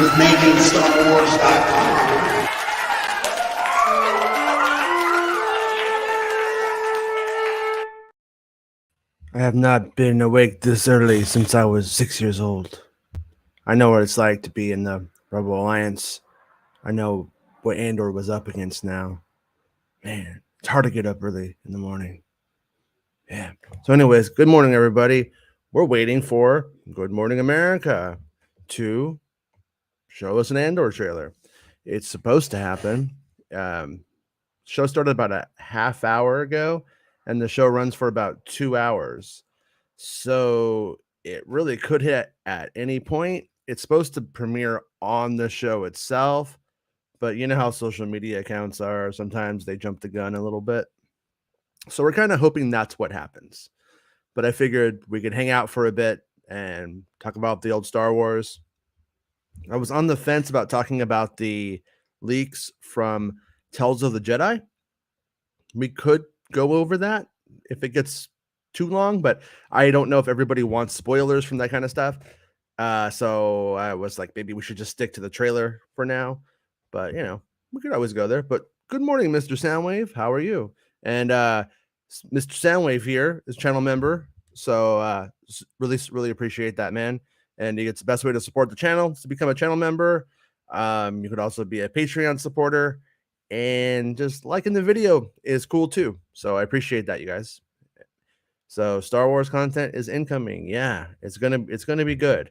with MakingStarWars.net. I have not been awake this early since I was 6 years old. I know what it's like to be in the Rebel Alliance. I know what Andor was up against now. Man, it's hard to get up early in the morning. Yeah. So, anyways, good morning, everybody. We're waiting for Good Morning America to show us an Andor trailer. It's supposed to happen. Show started about a half hour ago, and the show runs for about 2 hours. So it really could hit at any point. It's supposed to premiere on the show itself, but you know how social media accounts are. Sometimes they jump the gun a little bit. So we're kind of hoping that's what happens. But I figured we could hang out for a bit and talk about the old Star Wars. I was on the fence about talking about the leaks from Tales of the Jedi. We could go over that if it gets too long, but I don't know if everybody wants spoilers from that kind of stuff. So I was like, maybe we should just stick to the trailer for now. But we could always go there. But good morning, Mr. Soundwave. How are you? And Mr. Soundwave here is channel member. So really appreciate that, man. And it's the best way to support the channel is to become a channel member. You could also be a Patreon supporter. And just liking the video is cool too. So I appreciate that, you guys. So Star Wars content is incoming. Yeah, it's gonna be good.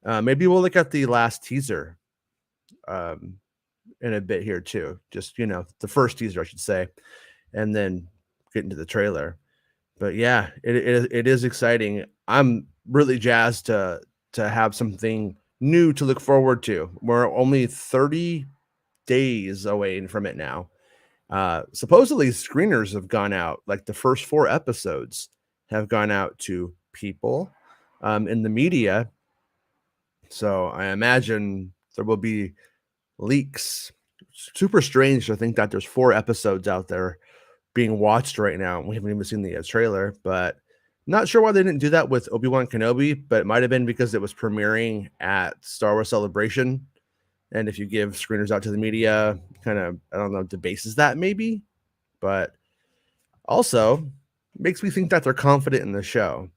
Maybe we'll look at the last teaser in a bit here too. Just the first teaser, I should say, and then get into the trailer. But yeah, it is exciting. I'm really jazzed to have something new to look forward to. We're only 30 days away from it now. Supposedly screeners have gone out, like the first 4 episodes have gone out to people in the media. So I imagine there will be leaks. Super strange to think that there's 4 episodes out there being watched right now. We haven't even seen the trailer, but not sure why they didn't do that with Obi-Wan Kenobi, but it might have been because it was premiering at Star Wars Celebration. And if you give screeners out to the media, kind of, I don't know, debases that maybe. But also makes me think that they're confident in the show.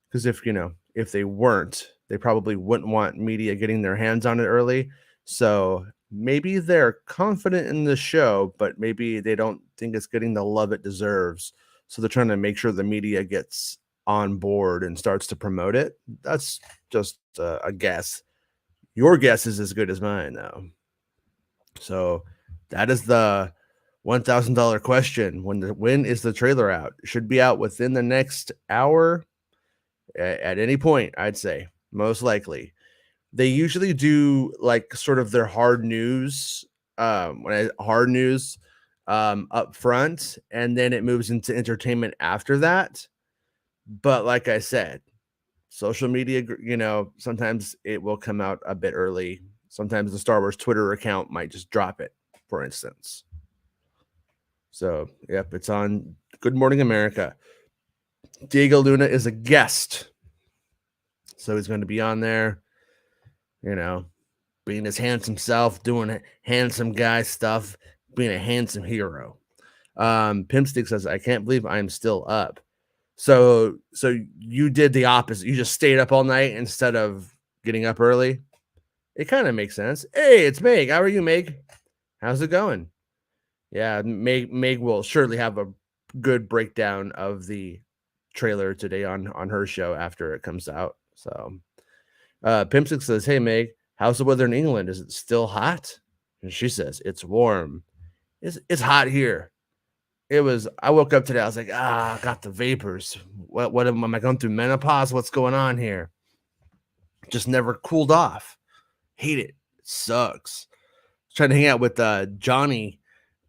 Because if they weren't, they probably wouldn't want media getting their hands on it early. So maybe they're confident in the show, but maybe they don't think it's getting the love it deserves. So they're trying to make sure the media gets on board and starts to promote it. That's just a guess. Your guess is as good as mine, though. So that is the $1,000 question. When is the trailer out? It should be out within the next hour. At any point, I'd say, most likely. They usually do like sort of their hard news, up front, and then it moves into entertainment after that. But like I said, social media, sometimes it will come out a bit early. Sometimes the Star Wars Twitter account might just drop it, for instance. So, yep, it's on Good Morning America. Diego Luna is a guest. So he's going to be on there, being his handsome self, doing handsome guy stuff, being a handsome hero. Pimpstick says, I can't believe I'm still up. So you did the opposite. You just stayed up all night instead of getting up early. It kind of makes sense. Hey, it's Meg. How are you, Meg? How's it going? Yeah, Meg will surely have a good breakdown of the trailer today on her show after it comes out. So Pimpstick says, hey, Meg, how's the weather in England? Is it still hot? And she says, it's warm. It's hot here. I woke up today. I was like, I got the vapors. What am I going through menopause? What's going on here? Just never cooled off. Hate it. It sucks. Trying to hang out with Johnny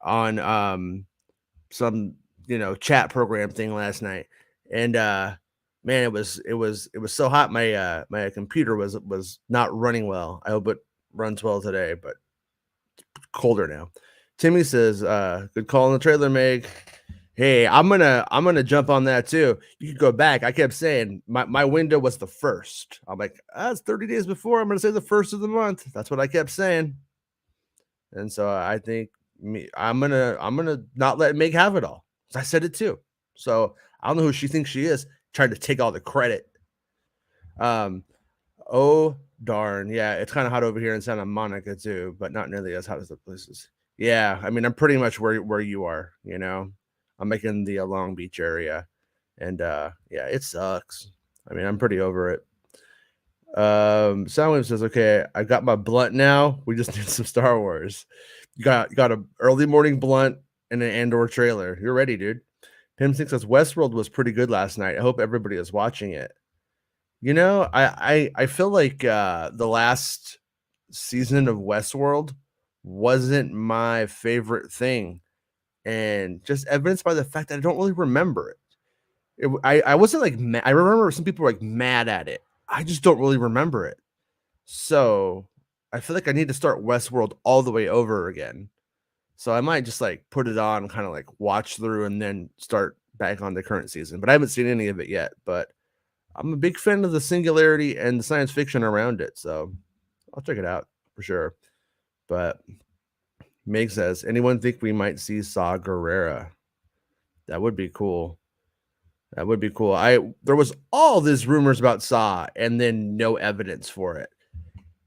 on some chat program thing last night, and man, it was so hot. My computer was not running well. I hope it runs well today, but it's colder now. Timmy says, good call on the trailer, Meg. Hey, I'm gonna jump on that too. You can go back. I kept saying my window was the first. I'm like, it's 30 days before. I'm gonna say the first of the month. That's what I kept saying. And so I think I'm gonna not let Meg have it all. I said it too. So I don't know who she thinks she is, trying to take all the credit. Um, oh darn, yeah, it's kind of hot over here in Santa Monica too, but not nearly as hot as the places. Yeah, I mean, I'm pretty much where you are. I'm like in the Long Beach area, and yeah, it sucks. I mean, I'm pretty over it. Soundwave says, "Okay, I got my blunt now. We just need some Star Wars. You got a early morning blunt and an Andor trailer. You're ready, dude." Pim6 says Westworld was pretty good last night. I hope everybody is watching it. I feel like the last season of Westworld wasn't my favorite thing, and just evidenced by the fact that I don't really remember it. I wasn't like mad. I remember some people were like mad at it. I just don't really remember it. So I feel like I need to start Westworld all the way over again. So I might just like put it on, kind of like watch through, and then start back on the current season. But I haven't seen any of it yet. But I'm a big fan of the singularity and the science fiction around it. So I'll check it out for sure. But Meg says, anyone think we might see Saw Gerrera? That would be cool. That would be cool. There was all these rumors about Saw and then no evidence for it.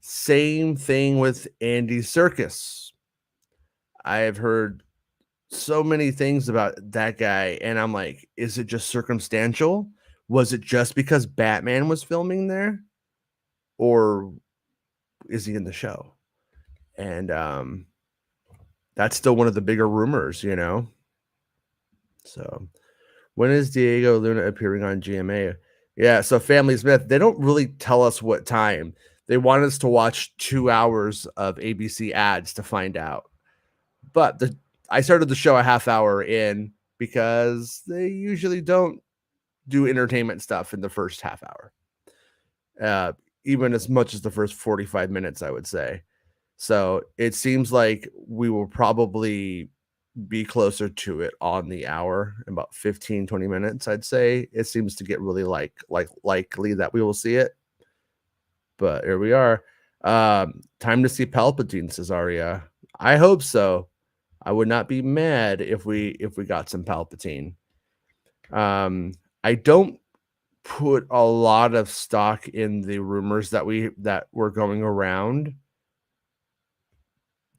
Same thing with Andy Serkis. I've heard so many things about that guy, and I'm like, is it just circumstantial? Was it just because Batman was filming there? Or is he in the show? And that's still one of the bigger rumors. So when is Diego Luna appearing on GMA? Yeah, so Family Smith, they don't really tell us what time. They want us to watch 2 hours of ABC ads to find out. But I started the show a half hour in because they usually don't do entertainment stuff in the first half hour, even as much as the first 45 minutes, I would say. So it seems like we will probably be closer to it on the hour, about 15-20 minutes. I'd say it seems to get really likely that we will see it. But here we are. Time to see Palpatine, says Arya. I hope so. I would not be mad if we got some Palpatine. I don't put a lot of stock in the rumors that were going around.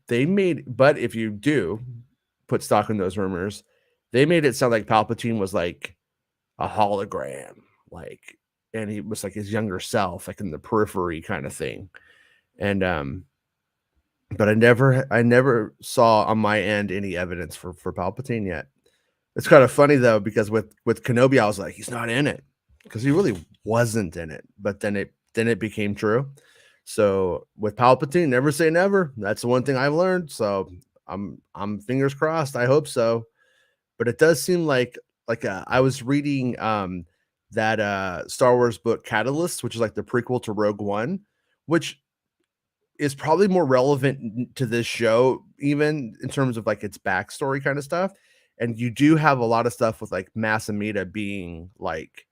But if you do put stock in those rumors, they made it sound like Palpatine was like a hologram, and he was like his younger self, like in the periphery kind of thing. And but I never saw on my end any evidence for Palpatine yet. It's kind of funny though, because with Kenobi, I was like, he's not in it, because he really wasn't in it. But then it became true. So with Palpatine, never say never. That's the one thing I've learned. So I'm fingers crossed. I hope so. But it does seem like I was reading that Star Wars book Catalyst, which is like the prequel to Rogue One, which is probably more relevant to this show, even in terms of like its backstory kind of stuff. And you do have a lot of stuff with like Massa Amida being like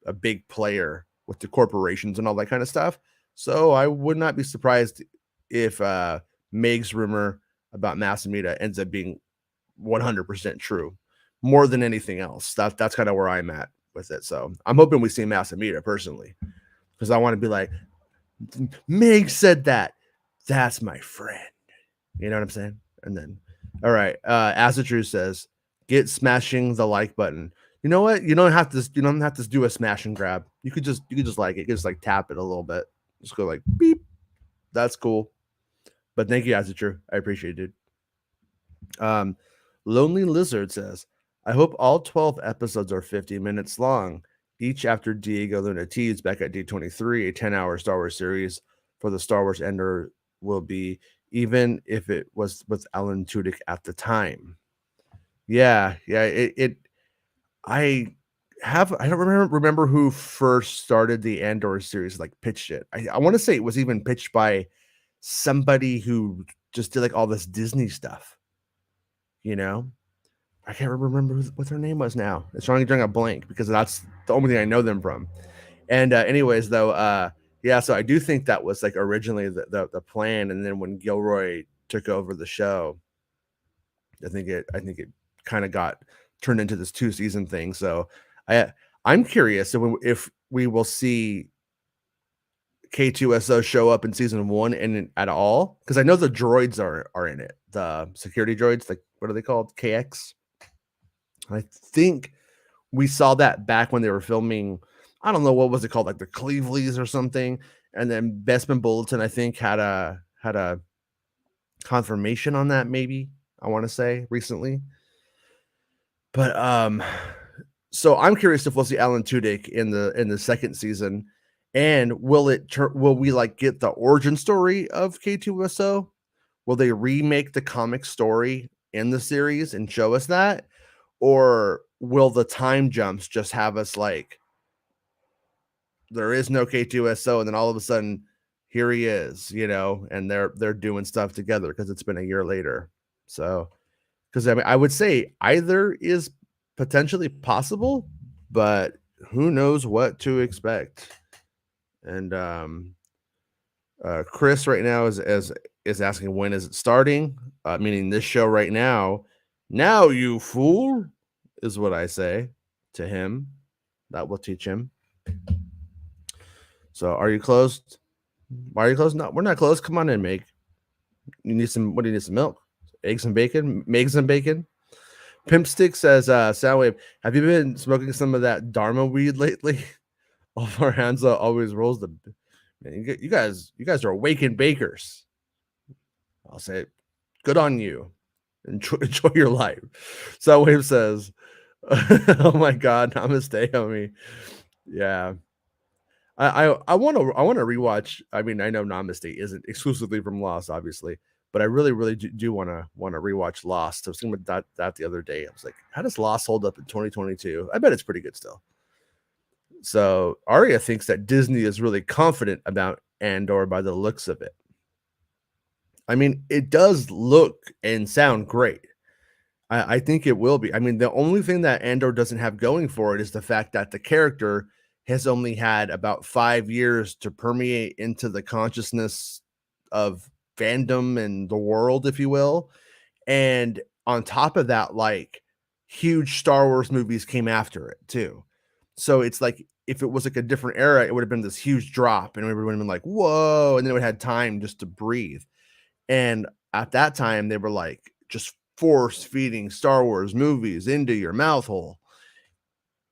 a big player with the corporations and all that kind of stuff. So I would not be surprised if Meg's rumor about Massa Amida ends up being 100% true, more than anything else. That's kind of where I'm at with it. So I'm hoping we see Massa Amida personally, because I want to be like, Meg said that. That's my friend. You know what I'm saying? And then, all right. As True says, get smashing the like button. You know what? You don't have to do a smash and grab. You could just like it. You could just like tap it a little bit. Just go like beep. That's cool. But thank you, As True. I appreciate it. Lonely Lizard says, I hope all 12 episodes are 50 minutes long, each after Diego Luna teased back at D23, a 10-hour Star Wars series for the Star Wars Endor will be, even if it was with Alan Tudyk at the time. Yeah. I don't remember who first started the Andor series, like pitched it. I want to say it was even pitched by somebody who just did like all this Disney stuff. I can't remember what their name was now. It's drawing a blank because that's the only thing I know them from. And anyways, though, yeah. So I do think that was like originally the plan, and then when Gilroy took over the show, I think it kind of got turned into this 2-season thing. So I'm curious if we will see K2SO show up in season 1 and at all, because I know the droids are in it, the security droids, like what are they called, KX. I think we saw that back when they were filming. I don't know what was it called, like the Cleveleys or something. And then Bestman Bulletin, I think, had a confirmation on that. Maybe I want to say recently, but so I'm curious if we'll see Alan Tudyk in the second season, and will we like get the origin story of K2SO? Will they remake the comic story in the series and show us that, or will the time jumps just have us like there is no K2SO and then all of a sudden here he is, and they're doing stuff together because it's been a year later. So because I mean, I would say either is potentially possible, but who knows what to expect. And Chris right now is asking when is it starting, meaning this show right now. Now you fool, is what I say to him. That will teach him. So, are you closed? Why are you closed? No, we're not closed. Come on in, Meg. You need some. What do you need? Some milk, eggs and bacon, eggs and bacon. Pimp Stick says, Soundwave, have you been smoking some of that Dharma weed lately? All of our hands always rolls the. Man, you guys are awakened bakers. I'll say, good on you. Enjoy your life. Soundwave says, oh my God, namaste, homie. Yeah. I want to rewatch. I mean, I know Namaste isn't exclusively from Lost, obviously, but I really do want to rewatch Lost. I was thinking about that the other day. I was like, how does Lost hold up in 2022? I bet it's pretty good still. So Arya thinks that Disney is really confident about Andor by the looks of it. I mean, it does look and sound great. I think it will be. I mean, the only thing that Andor doesn't have going for it is the fact that the character has only had about 5 years to permeate into the consciousness of fandom and the world, if you will. And on top of that, like huge Star Wars movies came after it too. So it's like if it was like a different era, it would have been this huge drop, and everyone would have been like, "Whoa!" And then it would have had time just to breathe. And at that time, they were like just force feeding Star Wars movies into your mouth hole,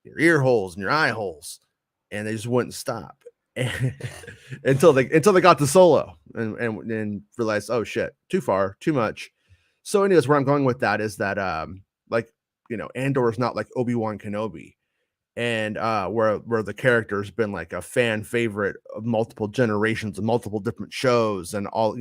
your ear holes, and your eye holes, and they just wouldn't stop until they got to Solo and realized, oh shit, too far, too much. So, anyways, where I'm going with that is that like Andor is not like Obi-Wan Kenobi, and where the character's been like a fan favorite of multiple generations and multiple different shows and all,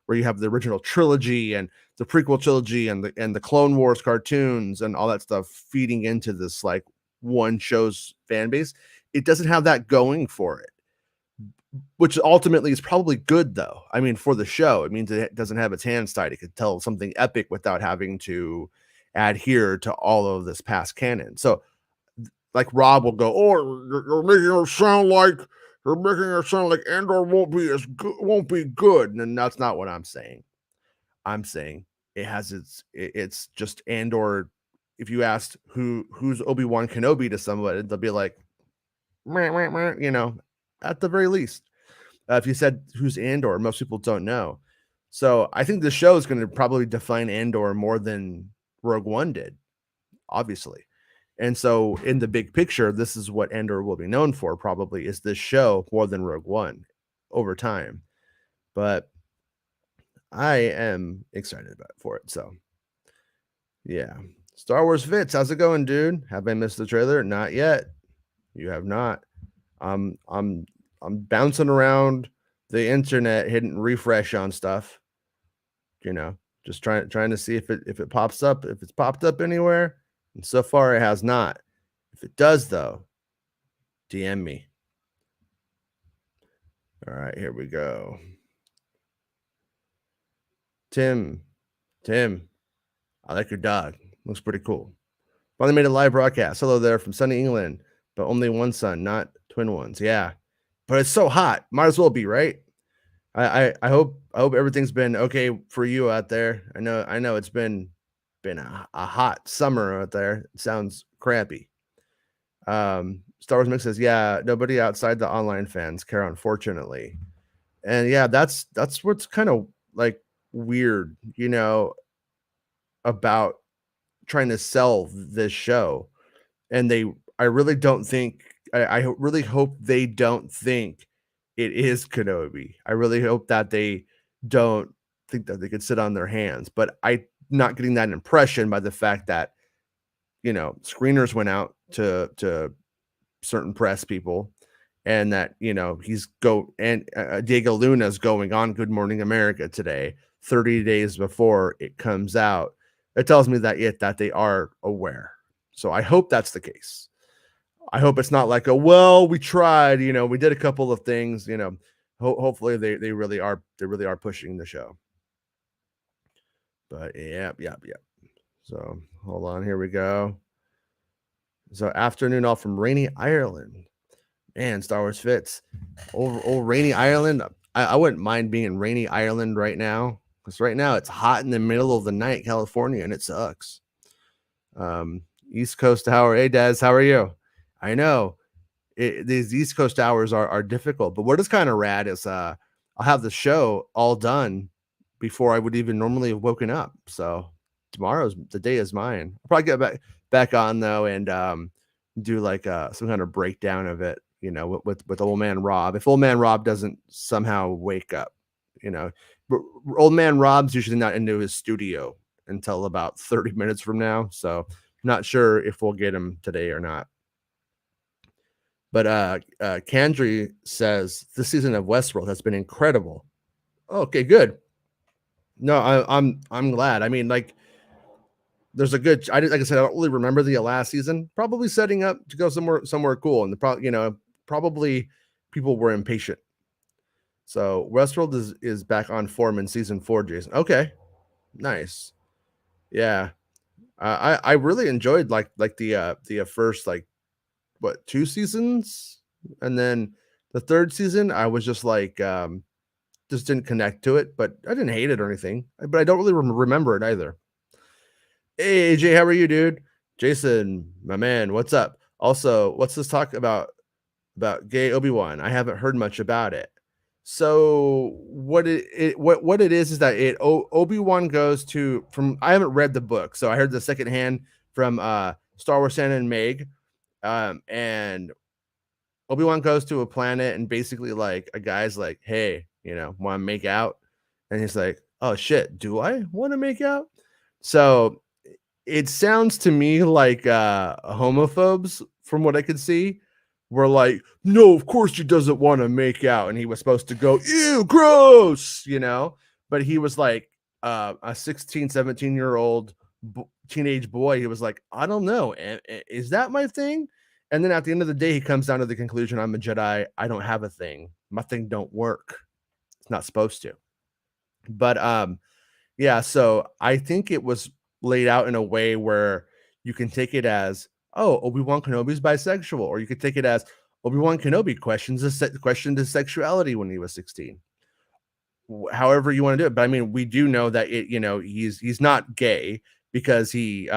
where you have the original trilogy and the prequel trilogy and the Clone Wars cartoons and all that stuff feeding into this like one show's fan base. It doesn't have that going for it, which ultimately is probably good though. I mean, for the show, it means it doesn't have its hands tied. It could tell something epic without having to adhere to all of this past canon. So like Rob will go, "Oh, you're making it sound like Andor won't be good," and that's not what I'm saying. I'm saying it's just Andor. If you asked who's Obi-Wan Kenobi to somebody, they'll be like, meh, meh, meh, at the very least. If you said who's Andor, most people don't know. So I think the show is going to probably define Andor more than Rogue One did, obviously. And so in the big picture, this is what Andor will be known for probably is this show more than Rogue One over time. But I am excited for it. So yeah. Star Wars Fits, how's it going, dude? Have I missed the trailer? Not yet. You have not. I'm bouncing around the internet, hitting refresh on stuff, just trying to see if it pops up, if it's popped up anywhere. And so far it has not. If it does though, DM me. All right, here we go. Tim, I like your dog. Looks pretty cool. Finally made a live broadcast. Hello there from sunny England, but only one sun, not twin ones. Yeah, but it's so hot. Might as well be, right? I hope everything's been okay for you out there. I know it's been a hot summer out there. It sounds crappy. Star Wars Mix says, yeah, nobody outside the online fans care, unfortunately. And yeah, that's what's kind of like weird, about trying to sell this show. And I really don't think I really hope they don't think it is Kenobi. I really hope that they don't think that they could sit on their hands. But I'm not getting that impression by the fact that, screeners went out to certain press people, and that Diego Luna's going on Good Morning America today, 30 days before it comes out. It tells me that they are aware. So I hope that's the case. I hope it's not like we tried, we did a couple of things, hopefully they really are pushing the show. But yeah. So hold on, here we go. So afternoon off from rainy Ireland. Man, Star Wars fits. Old rainy Ireland. I wouldn't mind being in rainy Ireland right now, because right now it's hot in the middle of the night, California, and it sucks. East Coast hour. Hey, Des, how are you? I know these East Coast hours are difficult, but what is kind of rad is I'll have the show all done before I would even normally have woken up. So the day is mine. I'll probably get back on though and do like some kind of breakdown of it, with old man Rob. If old man Rob doesn't somehow wake up, old man Rob's usually not into his studio until about 30 minutes from now. So not sure if we'll get him today or not. But Kandri says this season of Westworld has been incredible. Okay, good. No, I'm glad. I mean, like, there's a good. Like I said, I don't really remember the last season. Probably setting up to go somewhere cool, and probably people were impatient. So Westworld is back on form in season 4, Jason. Okay, nice. Yeah, I really enjoyed like the first like 2 seasons, and then the 3rd season I was just like just didn't connect to it, but I didn't hate it or anything. But I don't really remember it either. Hey AJ, how are you, dude? Jason, my man, what's up? Also, what's this talk about gay Obi-Wan? I haven't heard much about it. So what it is that Obi-Wan goes to from I haven't read the book, so I heard the secondhand from Star Wars Santa and Meg, and Obi-Wan goes to a planet and basically like a guy's like, hey, want to make out? And he's like, oh shit, do I want to make out? So it sounds to me like homophobes, from what I could see, were like, no, of course she doesn't want to make out. And he was supposed to go, ew, gross, but he was like a 16, 17-year-old teenage boy. He was like, I don't know. Is that my thing? And then at the end of the day, he comes down to the conclusion, I'm a Jedi. I don't have a thing. My thing don't work. It's not supposed to. But yeah, so I think it was laid out in a way where you can take it as, oh, Obi-Wan Kenobi's bisexual, or you could take it as Obi-Wan Kenobi questioned his sexuality when he was 16. However you want to do it. But I mean, we do know that he's not gay because he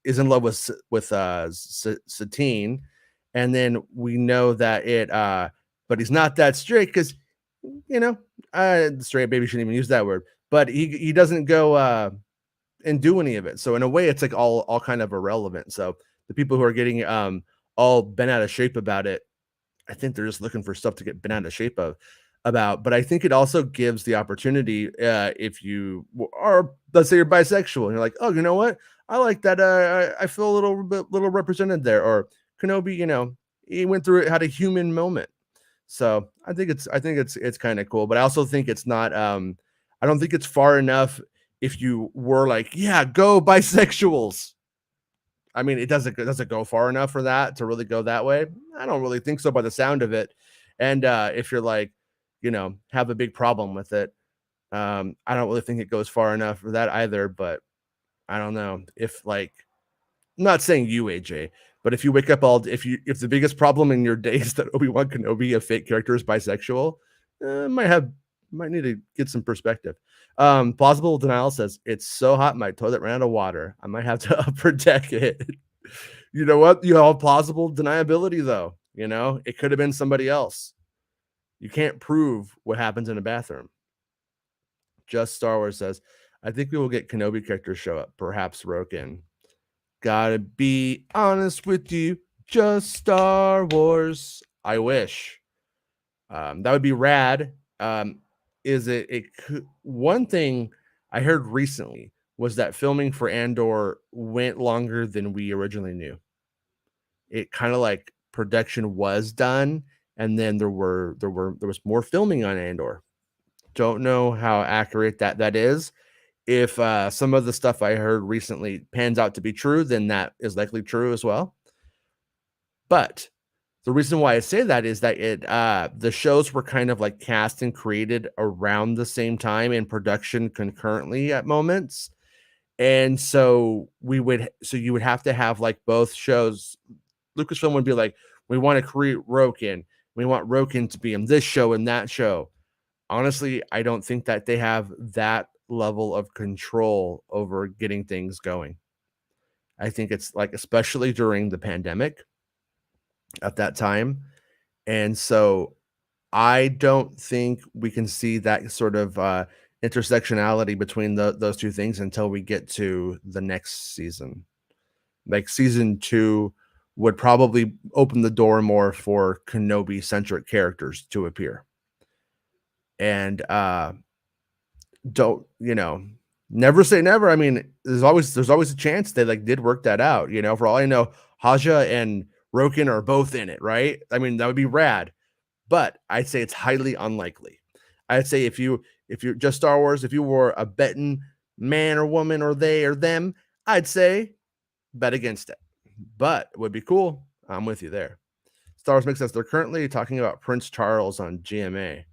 is in love with Satine, and then we know that but he's not that straight because straight baby shouldn't even use that word, but he doesn't go and do any of it. So in a way, it's like all kind of irrelevant. So the people who are getting all bent out of shape about it, I think they're just looking for stuff to get bent out of shape about. But I think it also gives the opportunity if you are, let's say you're bisexual and you're like, oh, you know what? I like that. I feel a little represented there. Or Kenobi, he went through it, had a human moment. So I think it's kind of cool. But I also think it's not. I don't think it's far enough. If you were like, yeah, go bisexuals. I mean, does it go far enough for that to really go that way? I don't really think so by the sound of it. And if you're like, have a big problem with it, I don't really think it goes far enough for that either. But I don't know if like not saying you, AJ, but if you wake up if the biggest problem in your day is that Obi-Wan Kenobi, a fake character, is bisexual, might need to get some perspective. Plausible Denial says it's so hot my toilet ran out of water. I might have to upper deck it. You know what? You have plausible deniability though. You know, it could have been somebody else. You can't prove what happens in a bathroom. Just Star Wars says, I think we will get Kenobi characters show up, perhaps Roken. Gotta be honest with you, just Star Wars. I wish. That would be rad. Is it one thing I heard recently was that filming for Andor went longer than we originally knew. It kind of like production was done, and then there was more filming on Andor. Don't know how accurate that is. If some of the stuff I heard recently pans out to be true, then that is likely true as well. But the reason why I say that is that the shows were kind of like cast and created around the same time in production concurrently at moments. And so you would have to have like both shows. Lucasfilm would be like, we want to create Roken. We want Roken to be in this show and that show. Honestly, I don't think that they have that level of control over getting things going. I think it's like, especially during the pandemic at that time. And so I don't think we can see that sort of intersectionality between those two things until we get to the next season. Like season 2 would probably open the door more for Kenobi centric characters to appear. And don't, never say never. I mean, there's always a chance they like did work that out. For all I know, Haja and Roken are both in it, right? I mean, that would be rad, but I'd say it's highly unlikely. I'd say if you're just Star Wars, if you were a betting man or woman or they or them, I'd say bet against it. But it would be cool. I'm with you there. Star Wars makes sense. They're currently talking about Prince Charles on GMA.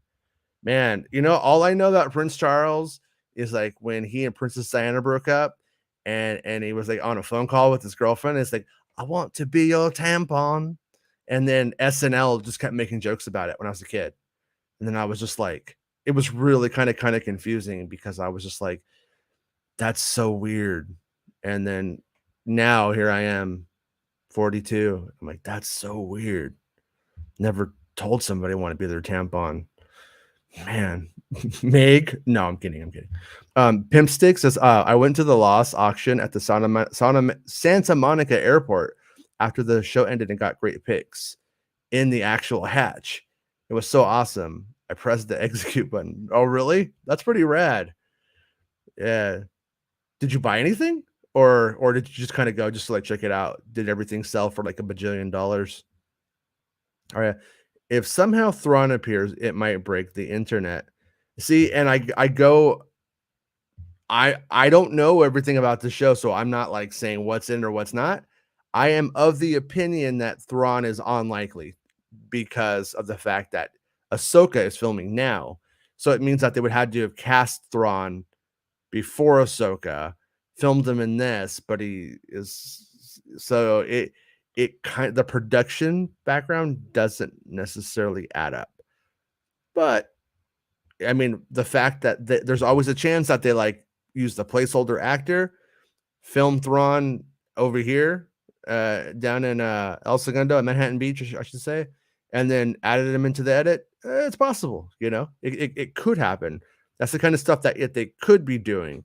Man, all I know about Prince Charles is like when he and Princess Diana broke up, and he was like on a phone call with his girlfriend. It's like, I want to be your tampon. And then SNL just kept making jokes about it when I was a kid. And then I was just like, it was really kind of confusing because I was just like, that's so weird. And then now here I am, 42. I'm like, that's so weird. Never told somebody I want to be their tampon. Man, Meg. No, I'm kidding. Pimp Stick says, I went to the Lost auction at the Santa Monica airport after the show ended and got great pics in the actual hatch. It was so awesome. I pressed the execute button. Oh, really? That's pretty rad. Yeah. Did you buy anything? Or did you just kind of go just to like check it out? Did everything sell for like $1 bajillion? All right. If somehow Thrawn appears, it might break the internet. See, and I don't know everything about the show, so I'm not like saying what's in or what's not. I am of the opinion that Thrawn is unlikely because of the fact that Ahsoka is filming now. So it means that they would have to have cast Thrawn before Ahsoka, filmed him in this, but he is so it kind of, the production background doesn't necessarily add up. But I mean, the fact that there's always a chance that they like use the placeholder actor, film Thrawn over here, down in El Segundo at Manhattan Beach, I should say, and then added him into the edit. It's possible, it could happen. That's the kind of stuff that they could be doing.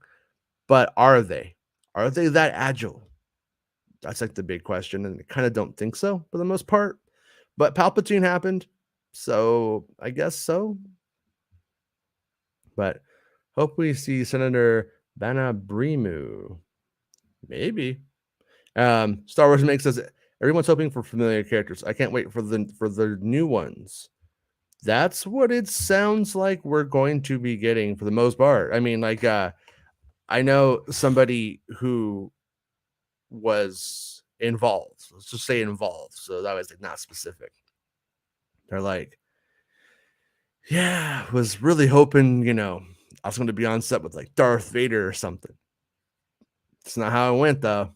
But are they? Are they that agile? That's like the big question, and I kind of don't think so for the most part. But Palpatine happened, so I guess so. But hope we see Senator Banabrimu. Maybe. Star Wars makes us. Everyone's hoping for familiar characters. I can't wait for the new ones. That's what it sounds like we're going to be getting for the most part. I mean, like, I know somebody who was involved. Let's just say involved. So that was like not specific. They're like, yeah, was really hoping, I was going to be on set with like Darth Vader or something. It's not how it went though.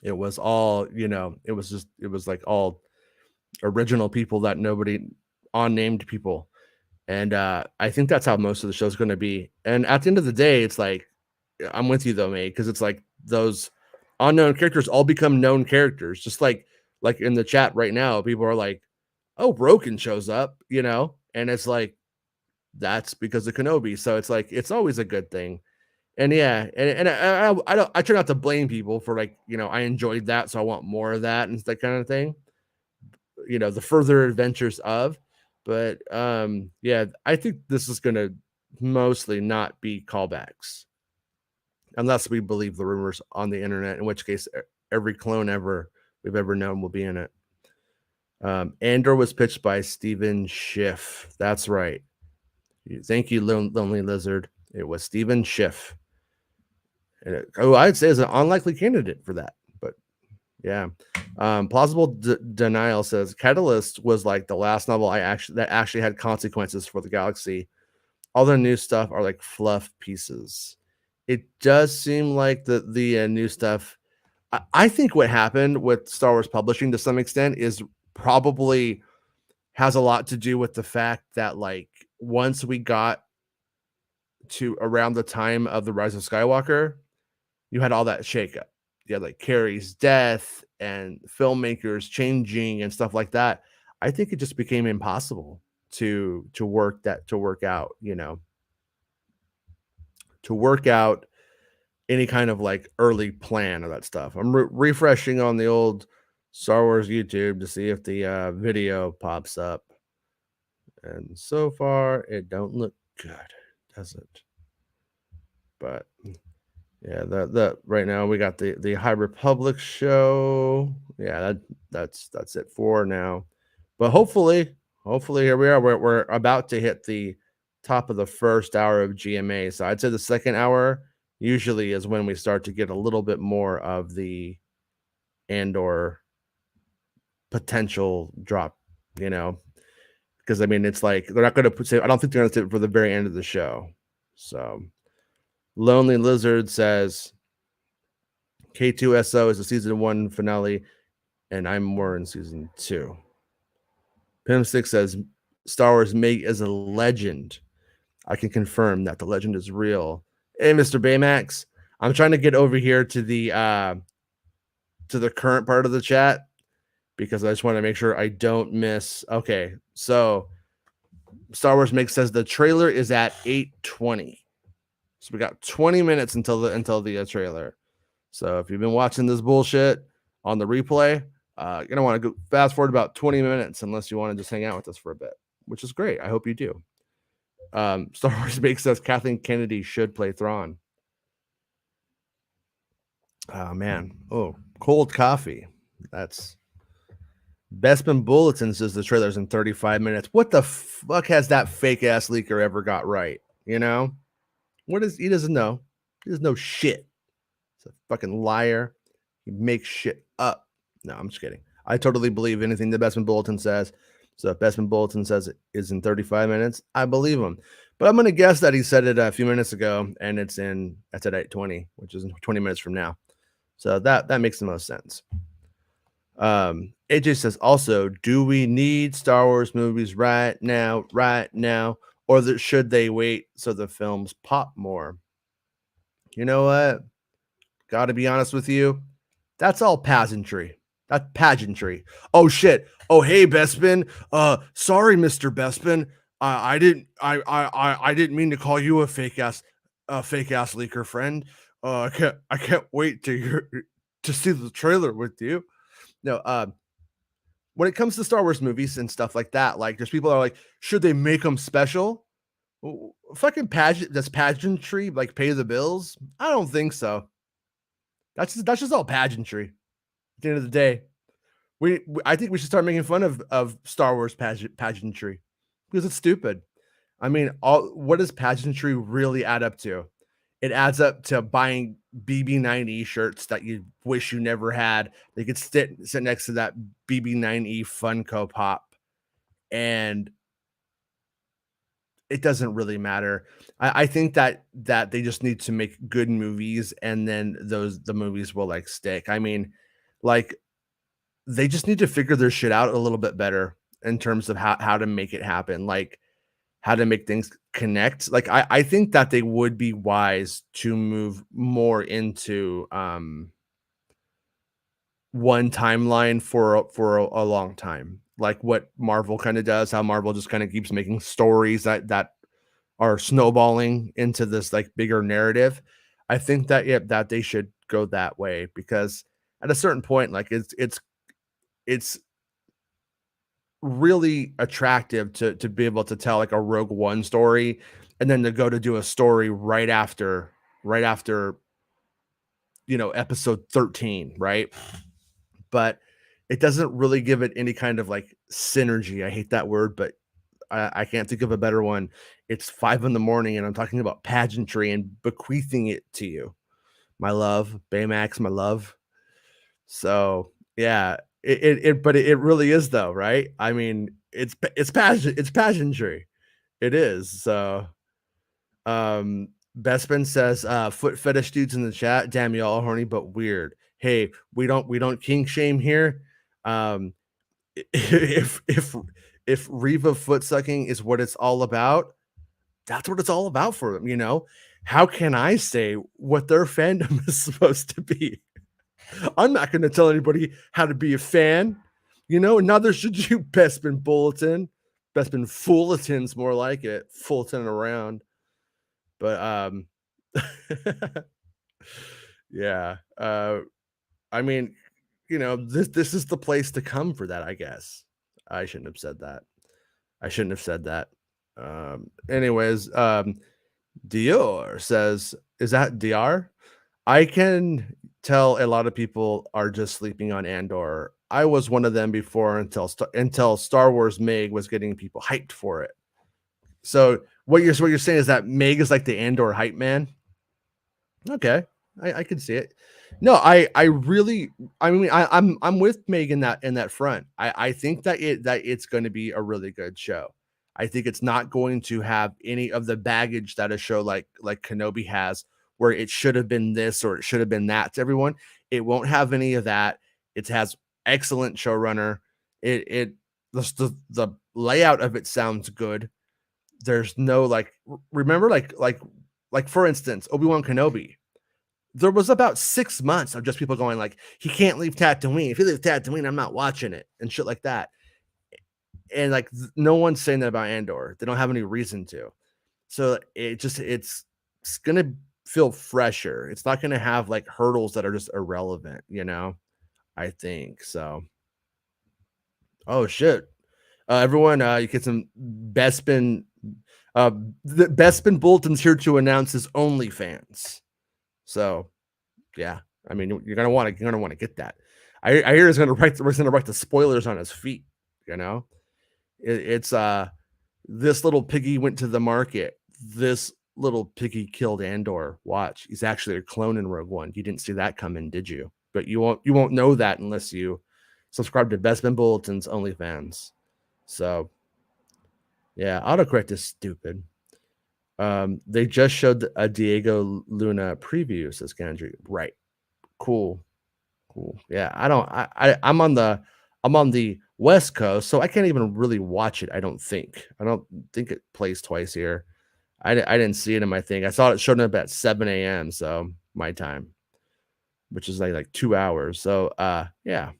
It was all, it was like all original people that nobody unnamed people. And I think that's how most of the show's going to be. And at the end of the day, it's like I'm with you though, mate, because it's like those unknown characters all become known characters. Just like in the chat right now, people are like, "Oh, Broken shows up," and it's like that's because of Kenobi. So it's like it's always a good thing. And yeah, and I don't I try not to blame people for like I enjoyed that, so I want more of that and that kind of thing. The further adventures of, but yeah, I think this is gonna mostly not be callbacks unless we believe the rumors on the internet, in which case every clone ever we've ever known will be in it. Andor was pitched by Stephen Schiff. That's right. Thank you, Lonely Lizard. It was Stephen Schiff. I'd say is an unlikely candidate for that, but yeah. Plausible Denial says Catalyst was like the last novel that actually had consequences for the galaxy. All the new stuff are like fluff pieces. It does seem like the new stuff. I think what happened with Star Wars publishing to some extent is probably has a lot to do with the fact that like once we got to around the time of the Rise of Skywalker, you had all that shakeup. You had like Carrie's death and filmmakers changing and stuff like that. I think it just became impossible to work out, to work out any kind of like early plan of that stuff. I'm refreshing on the old Star Wars YouTube to see if the video pops up, and so far it don't look good, does it? But yeah, the right now we got the High Republic show. Yeah, that's it for now. But hopefully here we are. We're about to hit the top of the first hour of GMA. So I'd say the second hour usually is when we start to get a little bit more of the Andor potential drop, because I mean it's like they're not going to say. I don't think they're going to say it for the very end of the show. So Lonely Lizard says K2SO is the season 1 finale, and I'm more in season 2. Pim6 says Star Wars Meg is a legend. I can confirm that the legend is real. Hey, Mr. Baymax, I'm trying to get over here to the current part of the chat because I just want to make sure I don't miss. Okay, so Star Wars Meg says the trailer is at 8:20. So we got 20 minutes until the trailer. So if you've been watching this bullshit on the replay, you're gonna want to go fast forward about 20 minutes unless you want to just hang out with us for a bit, which is great. I hope you do. Star Wars Makes says Kathleen Kennedy should play Thrawn. Oh man. Oh, cold coffee. That's Bespin Bulletin says the trailer's in 35 minutes. What the fuck has that fake ass leaker ever got right? What is he doesn't know. He doesn't know shit. He's a fucking liar. He makes shit up. No, I'm just kidding. I totally believe anything the Bestman Bulletin says. So if Bestman Bulletin says it is in 35 minutes, I believe him. But I'm going to guess that he said it a few minutes ago, and that's at 8:20, which is 20 minutes from now. So that makes the most sense. AJ says also, do we need Star Wars movies right now, or should they wait so the films pop more? You know what? Got to be honest with you. That's all pageantry. That's pageantry. Oh shit. Oh hey Bespin. Sorry, Mr. Bespin. I didn't mean to call you a fake ass leaker friend. I can't wait to see the trailer with you. No, when it comes to Star Wars movies and stuff like that, like there's people that are like, should they make them special? Fucking does pageantry like pay the bills? I don't think so. That's just all pageantry. At the end of the day, I think we should start making fun of Star Wars pageantry because it's stupid. I mean, what does pageantry really add up to? It adds up to buying BB9E shirts that you wish you never had. They could sit next to that BB9E Funko Pop, and it doesn't really matter. I think that they just need to make good movies, and then the movies will like stick. I mean, Like, they just need to figure their shit out a little bit better in terms of how to make it happen, like, how to make things connect. Like, I think that they would be wise to move more into, one timeline for a long time, like what Marvel kinda does, how Marvel just kinda keeps making stories that are snowballing into this, like, bigger narrative. I think that, yeah, that they should go that way because at a certain point, like, it's really attractive to be able to tell, like, a Rogue One story and then to go to do a story right after, episode 13, right? But it doesn't really give it any kind of, like, synergy. I hate that word, but I can't think of a better one. It's 5 in the morning, and I'm talking about pageantry and bequeathing it to you. My love, Baymax, my love. So, yeah, it really is though, right? I mean, it's pageantry. It is. So, Bespin says, foot fetish dudes in the chat. Damn, y'all horny but weird. Hey, we don't kink shame here. Um, if Reva foot sucking is what it's all about, that's what it's all about for them, you know? How can I say what their fandom is supposed to be? I'm not gonna tell anybody how to be a fan, neither should you, Bespin Bulletin. Bespin Fulleton's more like it, Fulton around. But, yeah, I mean, this is the place to come for that, I guess. I shouldn't have said that. I shouldn't have said that. Anyways, Dior says, is that DR? I can tell a lot of people are just sleeping on Andor. I was one of them before until Star Wars Meg was getting people hyped for it. So what you're saying is that Meg is like the Andor hype man? Okay, I can see it. No, I really, I mean, I'm with Meg in that front. I think that it's going to be a really good show. I think it's not going to have any of the baggage that a show like Kenobi has, where it should have been this or it should have been that to everyone. It won't have any of that. It has excellent showrunner. It the layout of it sounds good. There's no like remember like for instance Obi-Wan Kenobi, there was about 6 months of just people going like, "He can't leave Tatooine. If he leaves Tatooine, I'm not watching it," and shit like that. And like, no one's saying that about Andor. They don't have any reason to. So it's gonna feel fresher. It's not gonna have like hurdles that are just irrelevant. I think so. Oh shit. Everyone, you get some Bespin. Uh, the Bespin Bulletin's here to announce his OnlyFans. So yeah, I mean, you're gonna want to get that. I hear he's gonna write the spoilers on his feet. You know, it's this little piggy went to the market. This little piggy killed Andor. Watch, he's actually a clone in Rogue One. You didn't see that coming, did you? But you won't know that unless you subscribe to Bespin Bulletin's OnlyFans. So yeah, autocorrect is stupid. They just showed a Diego Luna preview, says Gandry. Right. Cool. Cool. Yeah, I'm on the West Coast, so I can't even really watch it. I don't think it plays twice here. I didn't see it in my thing. I saw it showing up at 7 a.m. So my time, which is like 2 hours. So yeah.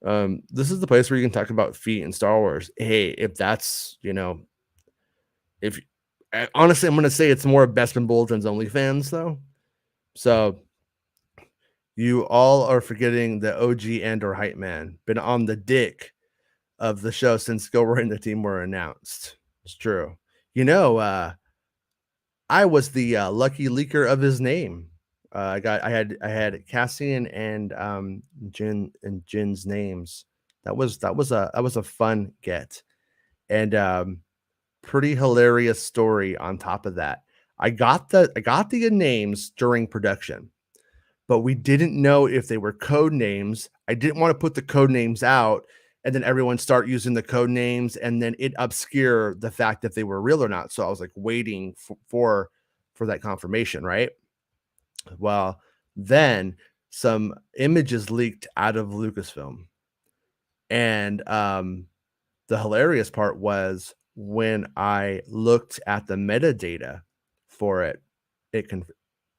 This is the place where you can talk about feet and Star Wars. Hey, if that's if honestly, I'm gonna say it's more of Bespin Bulletin's OnlyFans though. So you all are forgetting the OG Andor hype man. Been on the dick of the show since Gilroy and the team were announced. It's true. I was the lucky leaker of his name. I had Cassian and Jin's names. That was a fun get. And pretty hilarious story on top of that. I got the names during production, but we didn't know if they were code names. I didn't want to put the code names out and then everyone start using the code names and then it obscure the fact if they were real or not. So I was like waiting for that confirmation, right? Well, then some images leaked out of Lucasfilm. And the hilarious part was when I looked at the metadata for it, it can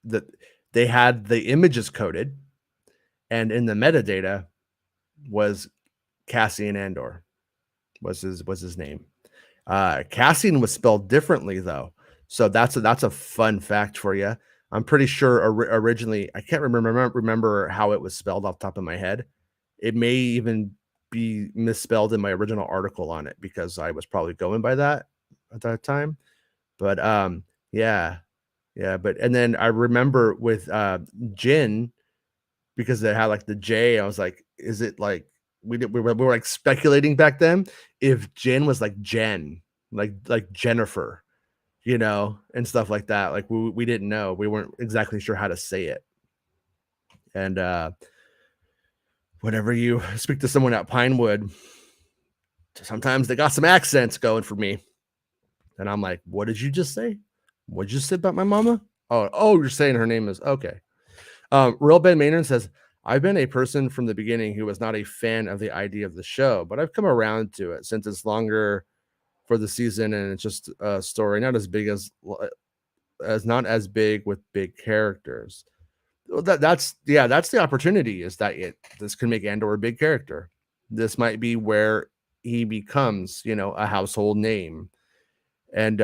that they had the images coded, and in the metadata was Cassian Andor was his name. Cassian was spelled differently though, so that's a fun fact for you. I'm pretty sure originally I can't remember how it was spelled off the top of my head. It may even be misspelled in my original article on it because I was probably going by that at that time. But yeah, yeah. But and then I remember with Jin, because they had like the J. I was like, is it like we were like speculating back then if Jen was like Jen, like Jennifer, and stuff like that. Like we didn't know. We weren't exactly sure how to say it. And whenever you speak to someone at Pinewood, sometimes they got some accents going for me. And I'm like, what did you just say? What did you say about my mama? Oh, you're saying her name is okay. Real Ben Maynard says, I've been a person from the beginning who was not a fan of the idea of the show, but I've come around to it since it's longer for the season and it's just a story not as big as not as big with big characters. Well, that's the opportunity is that this can make Andor a big character. This might be where he becomes, a household name. And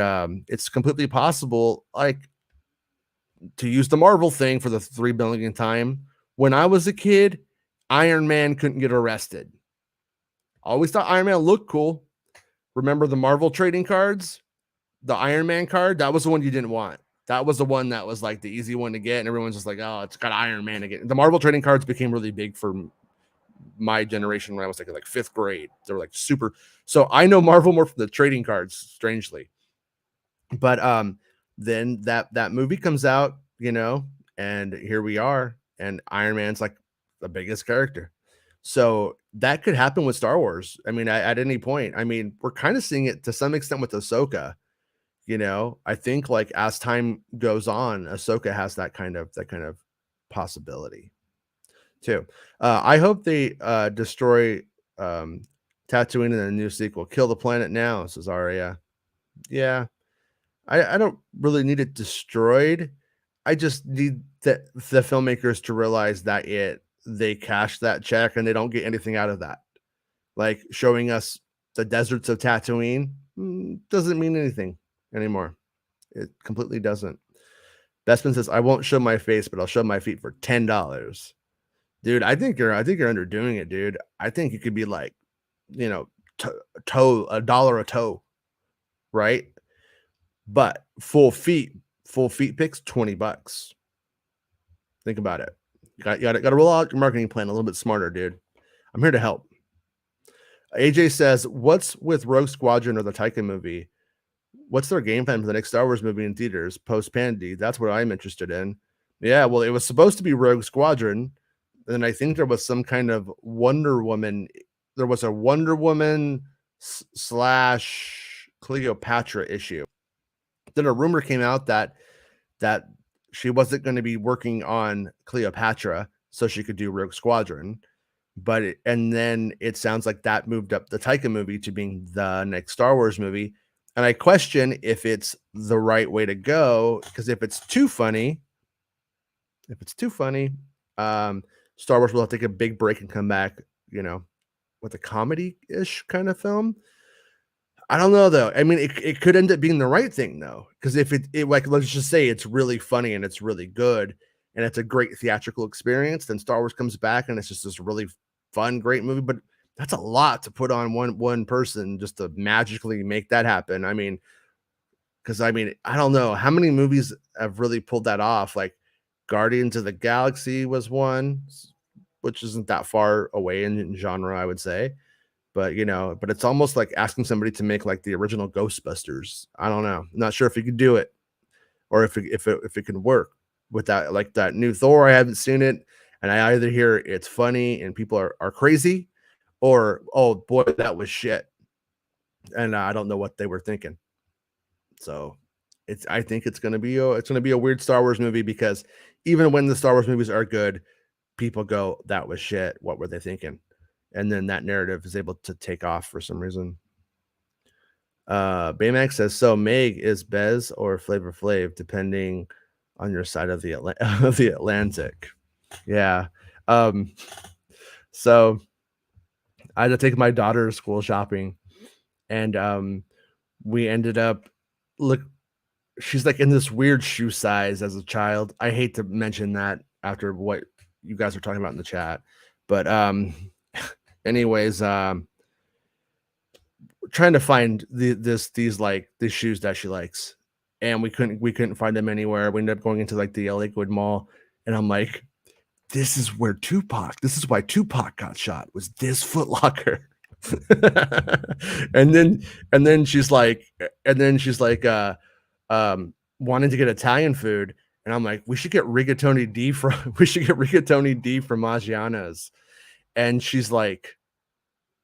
it's completely possible, like, to use the Marvel thing for the 3 billionth time. When I was a kid, Iron Man couldn't get arrested. Always thought Iron Man looked cool. Remember the Marvel trading cards? The Iron Man card? That was the one you didn't want. That was the one that was like the easy one to get. And everyone's just like, oh, it's got Iron Man again. The Marvel trading cards became really big for my generation when I was like fifth grade. They were like super. So I know Marvel more from the trading cards, strangely. But then that movie comes out, and here we are, and Iron Man's like the biggest character. So that could happen with Star Wars. I mean, at any point. I mean, we're kind of seeing it to some extent with Ahsoka. I think like as time goes on, Ahsoka has that kind of possibility too. I hope they destroy Tatooine in the new sequel. Kill the planet now, says Arya. Yeah, I don't really need it destroyed. I just need the filmmakers to realize that they cash that check and they don't get anything out of that. Like showing us the deserts of Tatooine doesn't mean anything anymore. It completely doesn't. Bestman says, I won't show my face, but I'll show my feet for $10. Dude, I think you're underdoing it, dude. I think it could be like, toe $1 a toe, right? But full feet picks $20. Think about it. You got to roll out your marketing plan a little bit smarter, dude. I'm here to help. AJ says, what's with Rogue Squadron or the Taika movie? What's their game plan for the next Star Wars movie in theaters post-Pandy? That's what I'm interested in. Yeah, well, it was supposed to be Rogue Squadron, and I think there was some kind of Wonder Woman. There was a Wonder Woman / Cleopatra issue. Then a rumor came out that she wasn't going to be working on Cleopatra, so she could do Rogue Squadron. And then it sounds like that moved up the Taika movie to being the next Star Wars movie. And I question if it's the right way to go, because if it's too funny, Star Wars will have to take a big break and come back, with a comedy-ish kind of film. I don't know though. I mean, it could end up being the right thing though, because if it like, let's just say it's really funny and it's really good and it's a great theatrical experience, then Star Wars comes back and it's just this really fun, great movie. But that's a lot to put on one person just to magically make that happen. I mean, because I don't know how many movies have really pulled that off. Like Guardians of the Galaxy was one, which isn't that far away in genre, I would say. But but it's almost like asking somebody to make like the original Ghostbusters. I don't know. I'm not sure if you could do it or if it can work with that. Like that new Thor, I haven't seen it, and I either hear it's funny and people are crazy, or oh boy, that was shit, and I don't know what they were thinking. So I think it's gonna be a weird Star Wars movie, because even when the Star Wars movies are good, people go, that was shit. What were they thinking? And then that narrative is able to take off for some reason. Baymax says, so Meg is Bez or Flavor Flav, depending on your side of the of the Atlantic. Yeah. So I had to take my daughter to school shopping, and we ended up she's like in this weird shoe size as a child. I hate to mention that after what you guys are talking about in the chat, but anyways, trying to find these shoes that she likes, and we couldn't find them anywhere. We ended up going into like the Lakewood Mall, and I'm like, this is why Tupac got shot, was this Foot Locker. and then she's like wanting to get Italian food, and I'm like, we should get rigatoni D from Maggiano's. And she's like,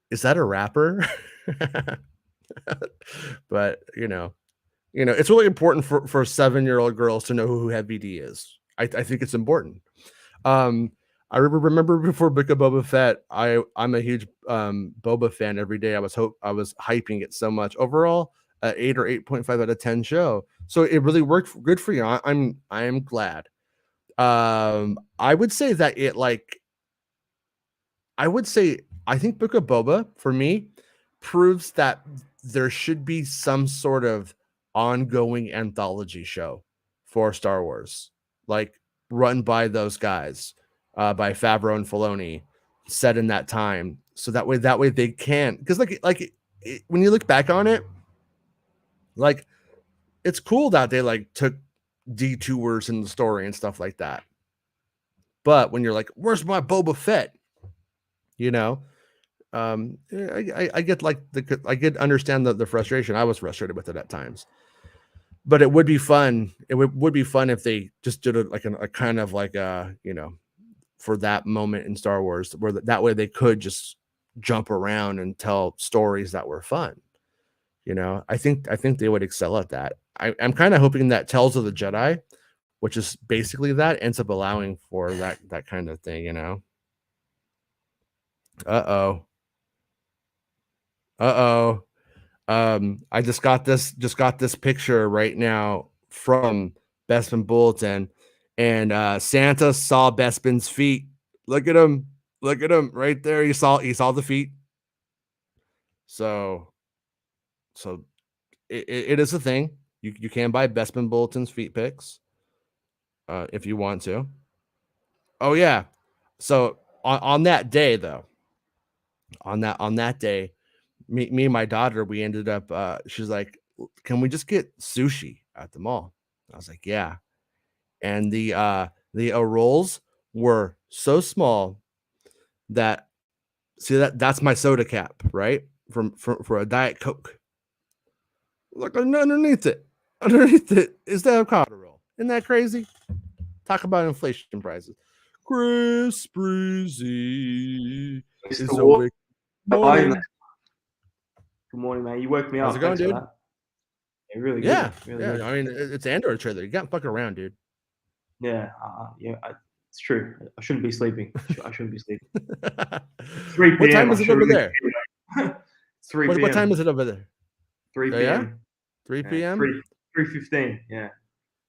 is that a rapper? But it's really important for 7-year-old girls to know who Heavy D is. I think it's important. I remember before Book of Boba Fett, I'm a huge Boba fan. Every day I was hyping it so much. Overall, 8 or 8.5 out of 10 show. So it really worked good for you. I am glad. I would say that I think Book of Boba for me proves that there should be some sort of ongoing anthology show for Star Wars, like run by those guys, by Favreau and Filoni, set in that time, so that way they can, because when you look back on it, like it's cool that they like took detours in the story and stuff like that. But when you're like, where's my Boba Fett? I get I get understand the frustration. I was frustrated with it at times, but it would be fun. It would be fun if they just did a kind of like for that moment in Star Wars, where that way they could just jump around and tell stories that were fun. I think they would excel at that. I'm kind of hoping that Tales of the Jedi, which is basically that, ends up allowing for that kind of thing. Uh-oh. I just got this picture right now from Bespin Bulletin, and Santa saw Bespin's feet. Look at him right there. He saw the feet. So it is a thing. You can buy Bespin Bulletin's feet pics if you want to. Oh yeah. So on that day though, on that day, me and my daughter, we ended up, she's like, can we just get sushi at the mall? I was like, yeah. And the rolls were so small that, see, that's my soda cap, right? For a Diet Coke. Look underneath it is the avocado roll. Isn't that crazy? Talk about inflation prices. Chris Breezy is awake. Morning. Good morning, man. You woke me up. How's it going, dude? Yeah, really good. Yeah, really yeah. good. I mean, it's Andor trailer. You got fuck around, dude. Yeah, it's true. I shouldn't be sleeping. I shouldn't be sleeping. 3 p.m. What time is it over there? 3 p.m. What time is it over there? 3 p.m. Yeah? 3 p.m. 3:15. Yeah.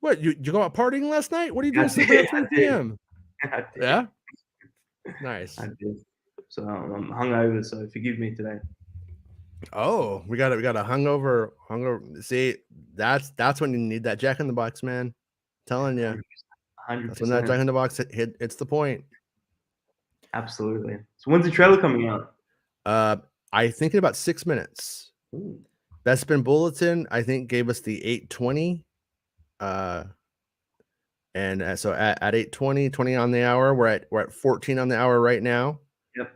What, you go out partying last night? What are you doing sleeping at 3 p.m.? Yeah. Nice. I did. So I'm hungover. So forgive me today. Oh, we got a hungover. See, that's when you need that Jack in the Box, man. I'm telling you, 100%. That's when that Jack in the Box hits the point. Absolutely. So when's the trailer coming out? I think in about 6 minutes. Ooh. Bespin Bulletin, I think, gave us the 8:20. And so at 8:20, 20 on the hour, we're at 14 on the hour right now. Yep.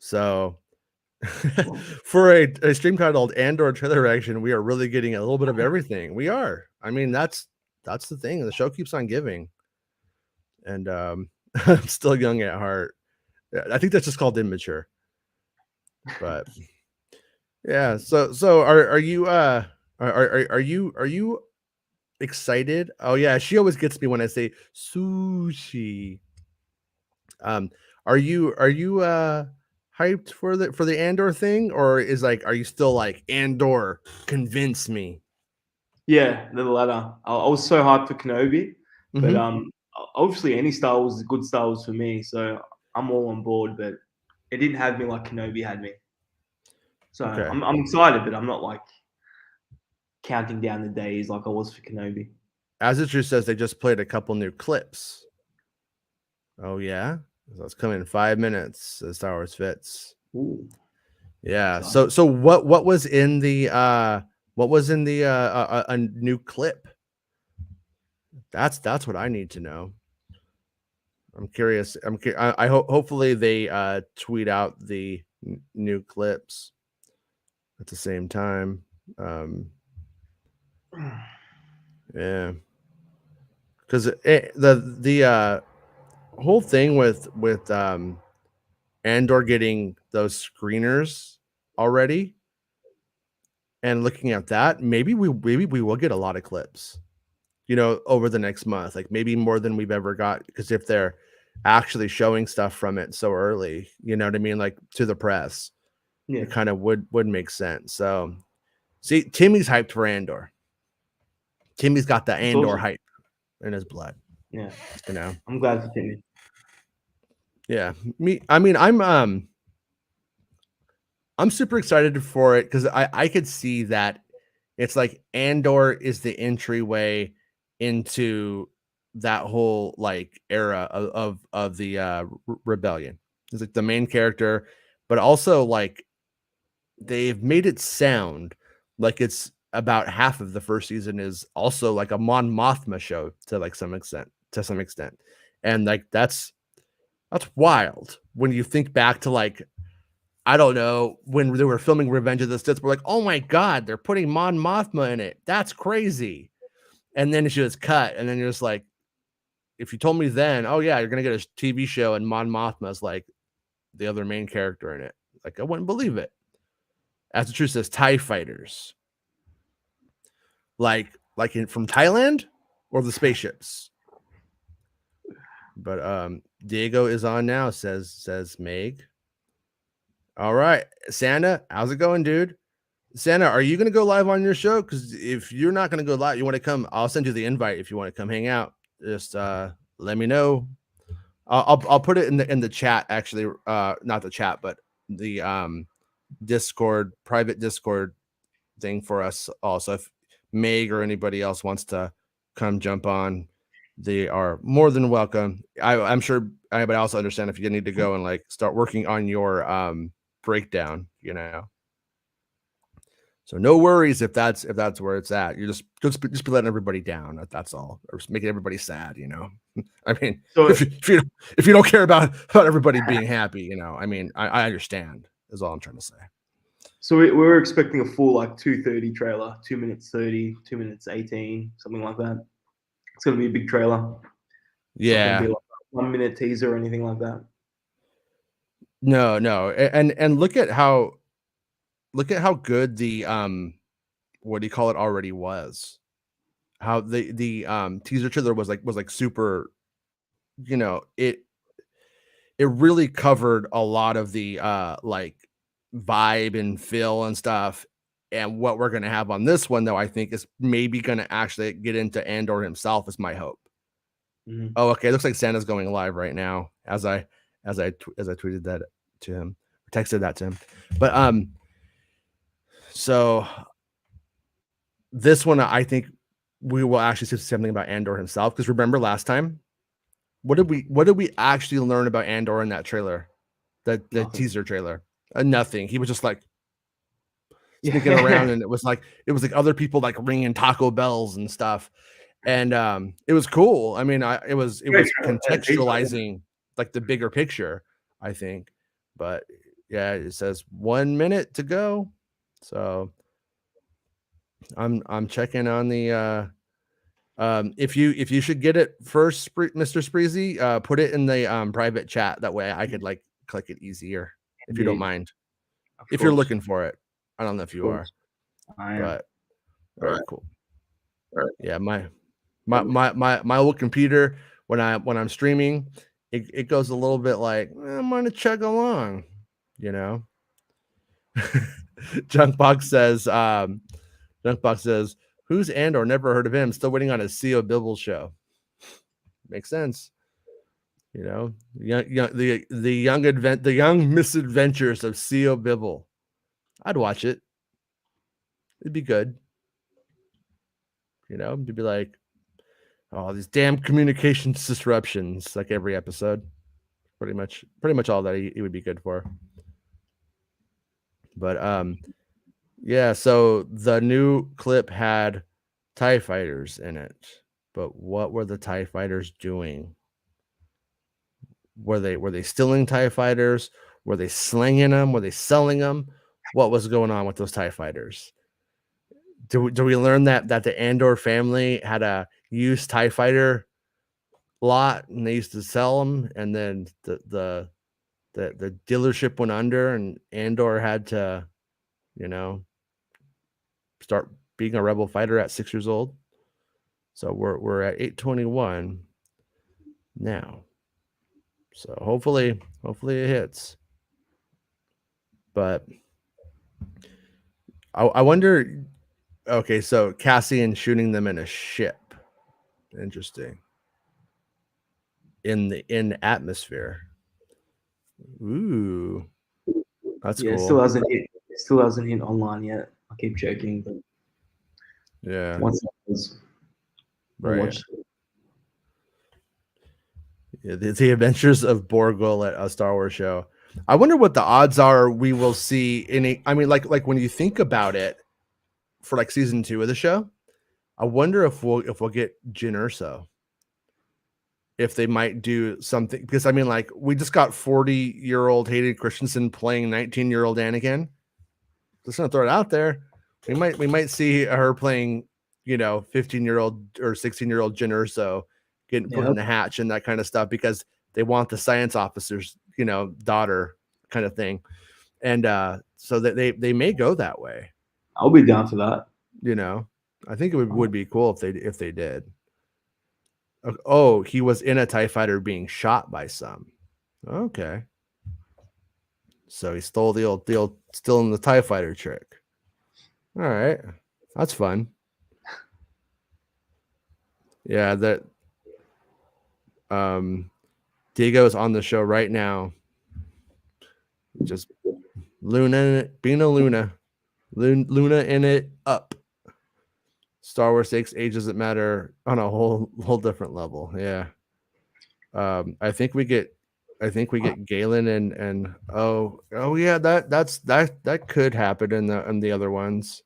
So for a stream titled Andor trailer reaction, we are really getting a little bit of everything. We are. I mean, that's the thing. The show keeps on giving. And I'm still young at heart. I think that's just called immature. But yeah, so are you excited? Oh yeah, she always gets me when I say sushi. Are you hyped for the Andor thing, or is like are you still like Andor? Convince me. Yeah, the latter. I was so hyped for Kenobi, but Mm-hmm. obviously any Star Wars is good Star Wars for me, so I'm all on board. But it didn't have me like Kenobi had me, so Okay. I'm excited, but I'm not like counting down the days like I was for Kenobi. As it true says, they just played a couple new clips. Oh yeah, so it's coming in 5 minutes. As Star Wars fits. Ooh, Yeah. exciting. So what was in the a new clip? That's what I need to know. I'm curious. I hope hopefully they tweet out the new clips at the same time. Yeah, because the whole thing with Andor getting those screeners already and looking at that, maybe we will get a lot of clips, over the next month, like maybe more than we've ever got. Because if they're actually showing stuff from it so early, you know what I mean, like to the press, Yeah, it kind of would make sense. So, see, Timmy's hyped for Andor. Timmy's got the it's Andor awesome. hype in his blood. Yeah, You know, I'm glad for Timmy. yeah. I'm super excited for it because I could see that it's like Andor is the entryway into that whole like era of the rebellion. It's like the main character, but also like they've made it sound like it's about half of the first season is also like a Mon Mothma show to like some extent. And like that's wild when you think back to like I don't know, when they were filming Revenge of the Sith, we're like, oh my God, they're putting Mon Mothma in it. That's crazy. And then she was cut. And then you're just like, if you told me then, oh yeah, you're going to get a TV show and Mon Mothma is like the other main character in it. Like, I wouldn't believe it. As the truth says, TIE fighters. From Thailand or the spaceships. But Diego is on now, says Meg. All right. Santa, how's it going, dude? Santa, are you going to go live on your show? Because if you're not going to go live, you want to come, I'll send you the invite if you want to come hang out. Just let me know. I'll put it in the chat, actually, not the chat, but the Discord, private Discord thing for us also. If Meg or anybody else wants to come jump on, they are more than welcome. I'm sure anybody else understand if you need to go and like start working on your breakdown, So no worries if that's where it's at. You just be letting everybody down. That's all, or just making everybody sad. I mean, So if you don't care about everybody being happy, I mean, I understand. Is all I'm trying to say. So we were expecting a full like 2:30 trailer, 2 minutes 30, 2 minutes 18, something like that. It's gonna be a big trailer. It's not gonna be Yeah. like a 1 minute teaser or anything like that. No, and look at how good the what do you call it already was. How the teaser trailer was like super. It really covered a lot of the like vibe and feel and stuff. And what we're gonna have on this one, though, I think is maybe gonna actually get into Andor himself. Is my hope. Mm-hmm. Oh, okay. It looks like Santa's going live right now as I tweeted that to him, texted that to him. But so this one, I think we will actually see something about Andor himself. Because remember last time, what did we actually learn about Andor in that trailer, the Nothing. teaser trailer? Nothing. He was just like sneaking around, and it was like other people like ringing Taco Bells and stuff, and it was cool. I mean, it was contextualizing like the bigger picture, I think. But yeah, it says 1 minute to go, so I'm checking on the if you should get it first, Mr. Spreezy, put it in the private chat. That way I could like click it easier, if you don't Indeed. mind. Of If you're course. looking for it. I don't know if Of you are, course. I am. but all right, cool. Yeah, my old computer when I'm streaming, it goes a little bit like I'm gonna chug along, you know. Junkbox says, who's Andor? Never heard of him. Still waiting on a CO Bibble show. Makes sense. You know, the young misadventures of CO Bibble. I'd watch it. It'd be good. You know, to be like, oh, these damn communications disruptions, like every episode. Pretty much all that he would be good for. But yeah, so the new clip had TIE fighters in it. But what were the TIE fighters doing? Were they stealing TIE fighters? Were they slinging them? Were they selling them? What was going on with those TIE fighters? Do we learn that the Andor family had a used TIE fighter lot and they used to sell them, and then the dealership went under and Andor had to, you know, start being a rebel fighter at 6 years old? So we're at 8:21 now. So hopefully it hits. But I wonder. Okay, so Cassian shooting them in a ship. Interesting. In the atmosphere. Ooh, that's cool. Still hasn't hit online yet. I keep checking, but yeah, once it does, I'll right. watch it. Yeah, the Adventures of Borgul at a Star Wars show. I wonder what the odds are we will see any. I mean, like when you think about it, for like season 2 of the show, I wonder if we'll get Jyn Erso. If they might do something, because I mean, like we just got 40-year-old Hayden Christensen playing 19-year-old Anakin. Just gonna throw it out there. We might see her playing, 15-year-old or 16-year-old Jyn Erso getting put in the hatch and that kind of stuff, because they want the science officer's, daughter kind of thing. And so that they may go that way. I'll be down for that. I think it would be cool if they did. Oh, he was in a TIE fighter being shot by some. Okay. So he stole the old still in the TIE fighter trick. All right. That's fun. Yeah, that Diego's on the show right now. Just Luna in it, being a Luna in it up. Star Wars 6 age doesn't matter on a whole different level. Yeah. I think we get Galen and oh yeah, that could happen in the other ones.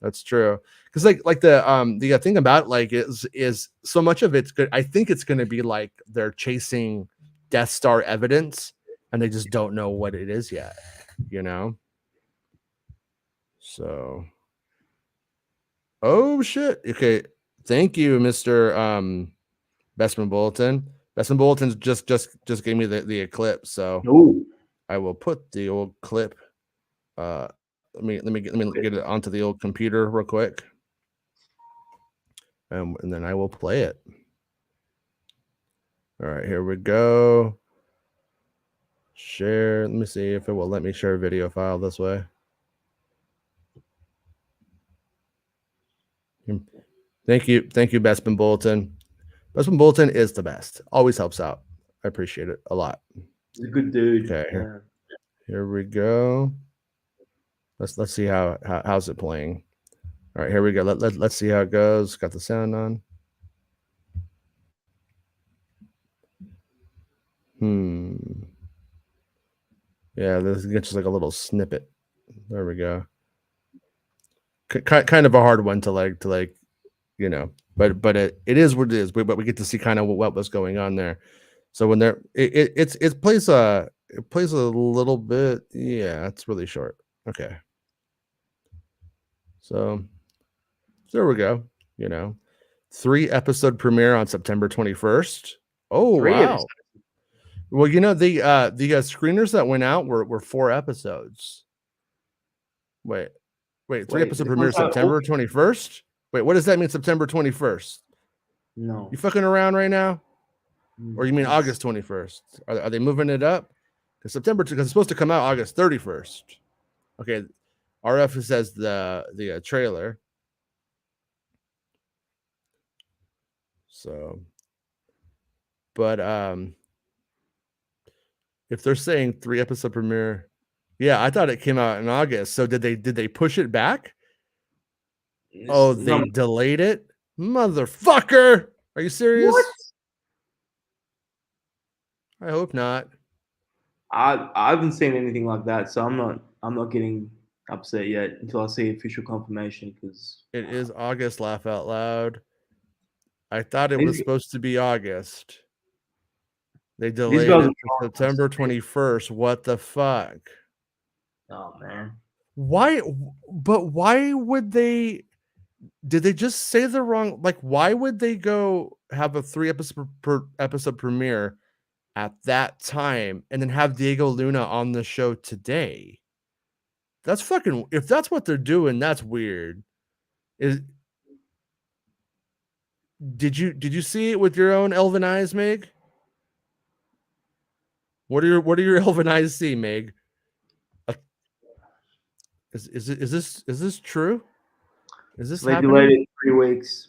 That's true. Because like the thing about it, is so much of it's good. I think it's going to be like they're chasing Death Star evidence and they just don't know what it is yet. So. Oh shit. Okay. Thank you, Mr. Bestman Bulletin. Bestman Bulletin just gave me the clip, so I will put the old clip. Let me get it onto the old computer real quick, and then I will play it. All right, here we go. Share. Let me see if it will let me share a video file this way. Thank you, Bestman Bulletin. Bestman Bulletin is the best. Always helps out. I appreciate it a lot. He's a good dude. Okay, here we go. Let's see how's it playing. All right, here we go. Let's see how it goes. Got the sound on. Yeah, this gets just like a little snippet. There we go. Kind of a hard one to like, but it is what it is. But we get to see kind of what was going on there. So when it plays a little bit. Yeah, it's really short. Okay. So there we go. 3-episode premiere on September 21st. Oh, wow. Well, the screeners that went out were 4 episodes. Wait, 3-episode premiere September 21st? Wait, what does that mean, September 21st? No. You fucking around right now? Or you mean August 21st? Are they moving it up? Because September, because it's supposed to come out August 31st. Okay, RF says the trailer. So, but if they're saying 3-episode premiere, yeah, I thought it came out in August. So did they push it back? Oh, they delayed it, motherfucker! Are you serious? What? I hope not. I haven't seen anything like that, so I'm not getting upset yet until I see official confirmation. Because It is August. Laugh out loud. I thought it was supposed to be August. They delayed it to September 21st. What the fuck? Oh man. Why? But why would they? Did they just say the wrong? Like, why would they go have a 3-episode per episode premiere at that time and then have Diego Luna on the show today? That's fucking. If that's what they're doing, that's weird. Did you see it with your own elven eyes, Meg? What do your elven eyes see, Meg? Is this true? Is this They happening? delayed it 3 weeks.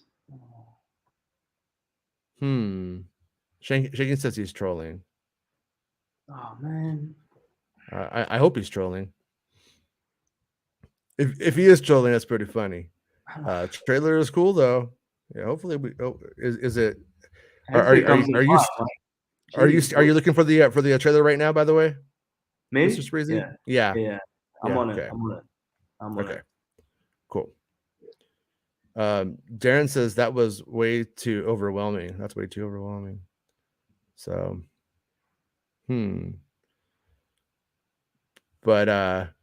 Shaking says he's trolling. Oh man. I hope he's trolling. If he is trolling, that's pretty funny. Trailer is cool though. Yeah, hopefully we. Oh, is it? Are you looking for the trailer right now? By the way, me? Mr. Spreezy? Yeah. I'm on it. Okay. I'm on it. Cool. Darren says that was way too overwhelming. That's way too overwhelming. So, But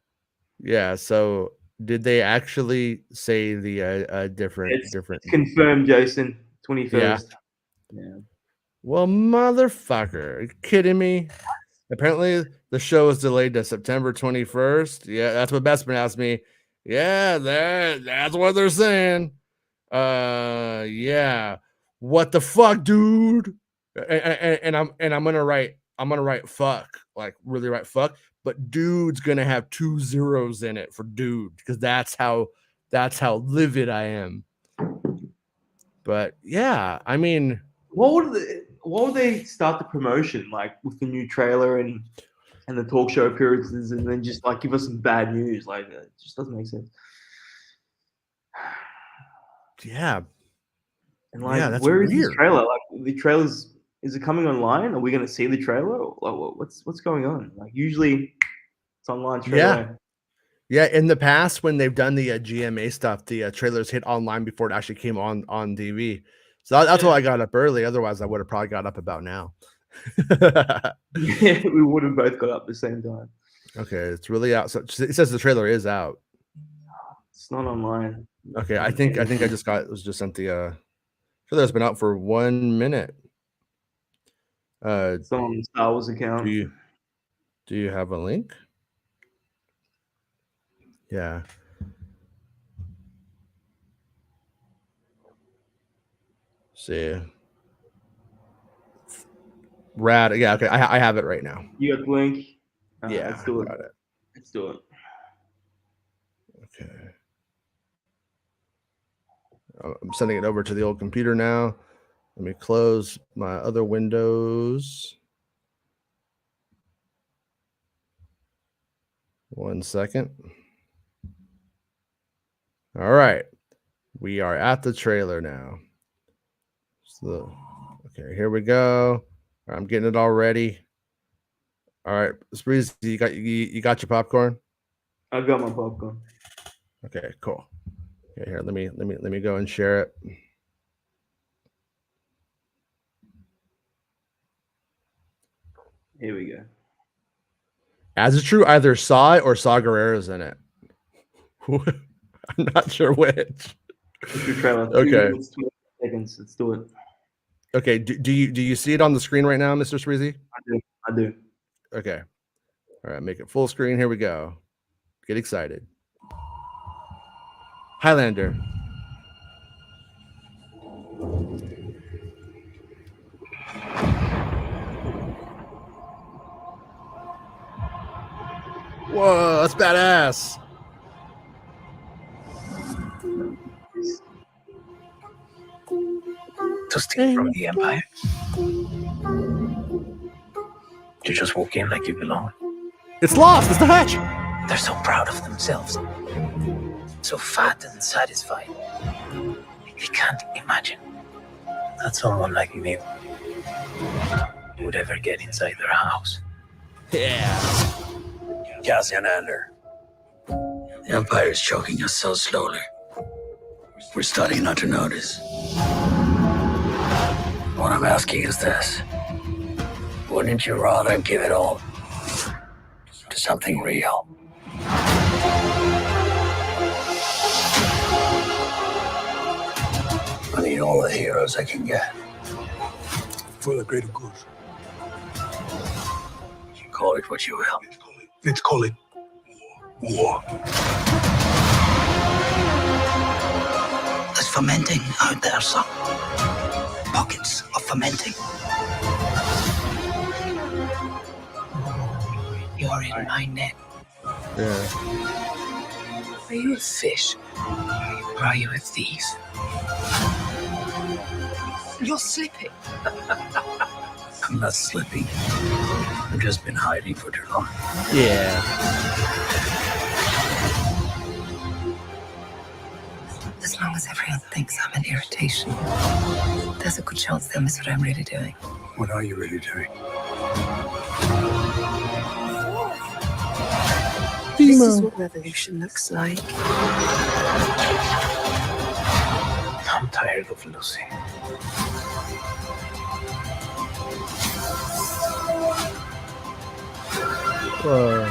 yeah. So, did they actually say the different? It's confirmed, Jason. 21st. Yeah. Well, motherfucker, are you kidding me? Apparently, the show is delayed to September 21st. Yeah, that's what Bestman asked me. Yeah, that's what they're saying. Yeah. What the fuck, dude? And I'm gonna write fuck, like really write fuck, but dude's gonna have 2 zeros in it for dude, because that's how livid I am. But yeah, I mean, what would they start the promotion like with the new trailer and the talk show appearances, and then just like give us some bad news? Like it just doesn't make sense. Yeah. And like, that's where weird. Is this trailer? Like the trailers, is it coming online? Are we going to see the trailer? Or what's going on? Like usually it's online straight away. Yeah, in the past when they've done the GMA stuff, the trailers hit online before it actually came on TV. So that's why I got up early. Otherwise, I would have probably got up about now. Yeah, we would have both got up at the same time. Okay, it's really out. So it says the trailer is out. It's not online. Okay, I think I just sent the trailer's been out for 1 minute. It's on the Star Wars account. Do you have a link? Yeah. See. Rad. Yeah, okay. I have it right now. You got the link? Yeah, let's do it. Got it. Let's do it. Okay. I'm sending it over to the old computer now. Let me close my other windows. 1 second. All right. We are at the trailer now. So, okay, here we go. I'm getting it all ready. All right, Spreeze, you got your popcorn? I got my popcorn. Okay, cool. Okay, here, let me go and share it. Here we go. As it's true, either Saw it or Saw Gerrera's in it. I'm not sure which. Okay. 2 minutes, 20 seconds. Let's do it. Okay. Do you see it on the screen right now, Mr. Spreezy? I do. Okay. All right. Make it full screen. Here we go. Get excited. Highlander. Whoa, that's badass. To steal from the Empire. You just walk in like you belong. It's lost. It's the hatch. They're so proud of themselves. So fat and satisfied. You can't imagine that someone like me would ever get inside their house. Yeah. Cassian Andor. The Empire is choking us so slowly. We're starting not to notice. What I'm asking is this. Wouldn't you rather give it all to something real? I need all the heroes I can get. For the greater good. You call it what you will. Let's call it war. There's fermenting out there, son. Pockets of fermenting. You're in my net. Yeah. Are you a fish? Or are you a thief? You're slipping. I'm not slipping. I've just been hiding for too long. Yeah. As long as everyone thinks I'm an irritation, there's a good chance they'll miss what I'm really doing. What are you really doing? This is what revolution looks like. I'm tired of losing. Whoa.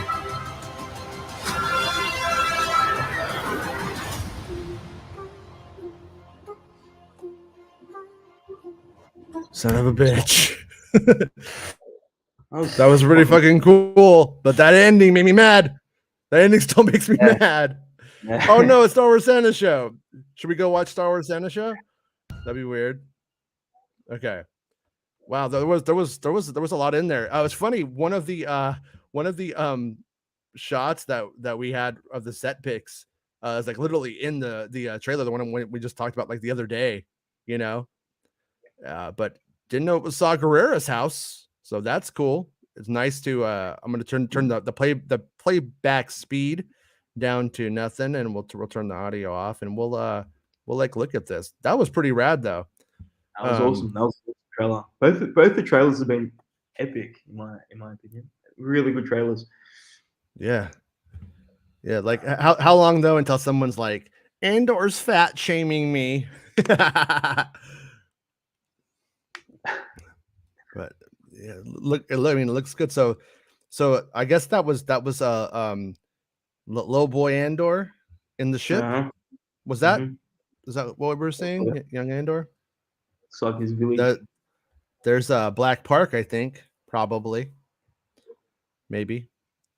Son of a bitch. That was really fucking cool, but that ending made me mad. That ending still makes me mad. Oh no, it's Star Wars Santa Show. Should we go watch Star Wars Santa Show? That'd be weird. Okay. Wow, there was a lot in there. It's funny. One of the shots that we had of the set pics is like literally in the trailer, the one we just talked about like the other day, you know. But didn't know it was Saw Gerrera's house, so that's cool. It's nice to I'm gonna turn the playback speed down to nothing, and we'll turn the audio off, and we'll like look at this. That was pretty rad though. That was awesome. That was a trailer. Both the trailers have been epic in my opinion. Really good trailers. Yeah. Like how long though until someone's like, Andor's fat shaming me? But yeah, look. I mean, it looks good. So I guess that was low boy Andor in the ship. Was that is that what we were saying? Young Andor. It's like his village. There's Black Park, I think, probably, maybe.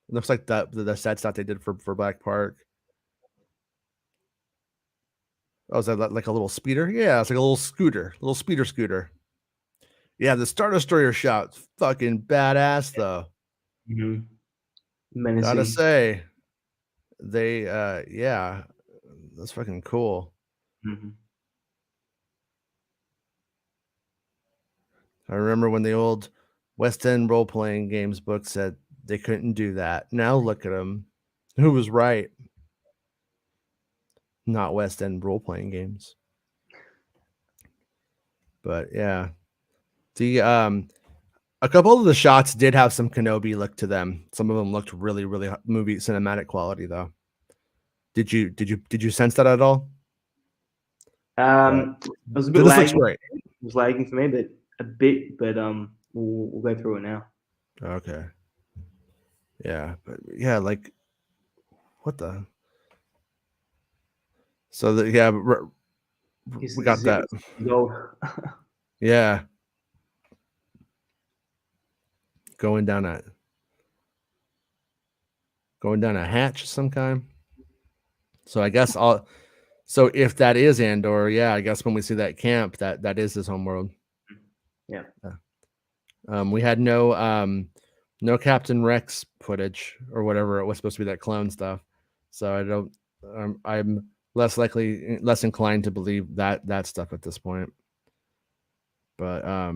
It looks like the set stuff they did for Black Park. Oh, is that like a little speeder? Yeah, it's like a little speeder scooter. Yeah, the Star Destroyer shot's fucking badass though. Menacing. Gotta say, they yeah, that's fucking cool. I remember when the old West End role-playing games book said they couldn't do that. Now look at them. Who was right? Not West End role-playing games. But yeah. The a couple of the shots did have some Kenobi look to them. Some of them looked really, really movie cinematic quality though. Did you sense that at all? It was a bit this lagging. looks great. It was lagging for me, but a bit. But we'll go through it now. Okay. Yeah, but yeah, like what the? So we got that. Yeah. Going down a hatch of some kind. So I guess so if that is Andor, yeah, I guess when we see that camp, that is his homeworld. Yeah. We had no No Captain Rex footage or whatever it was supposed to be, that clone stuff. So I don't. I'm less inclined to believe that stuff at this point. But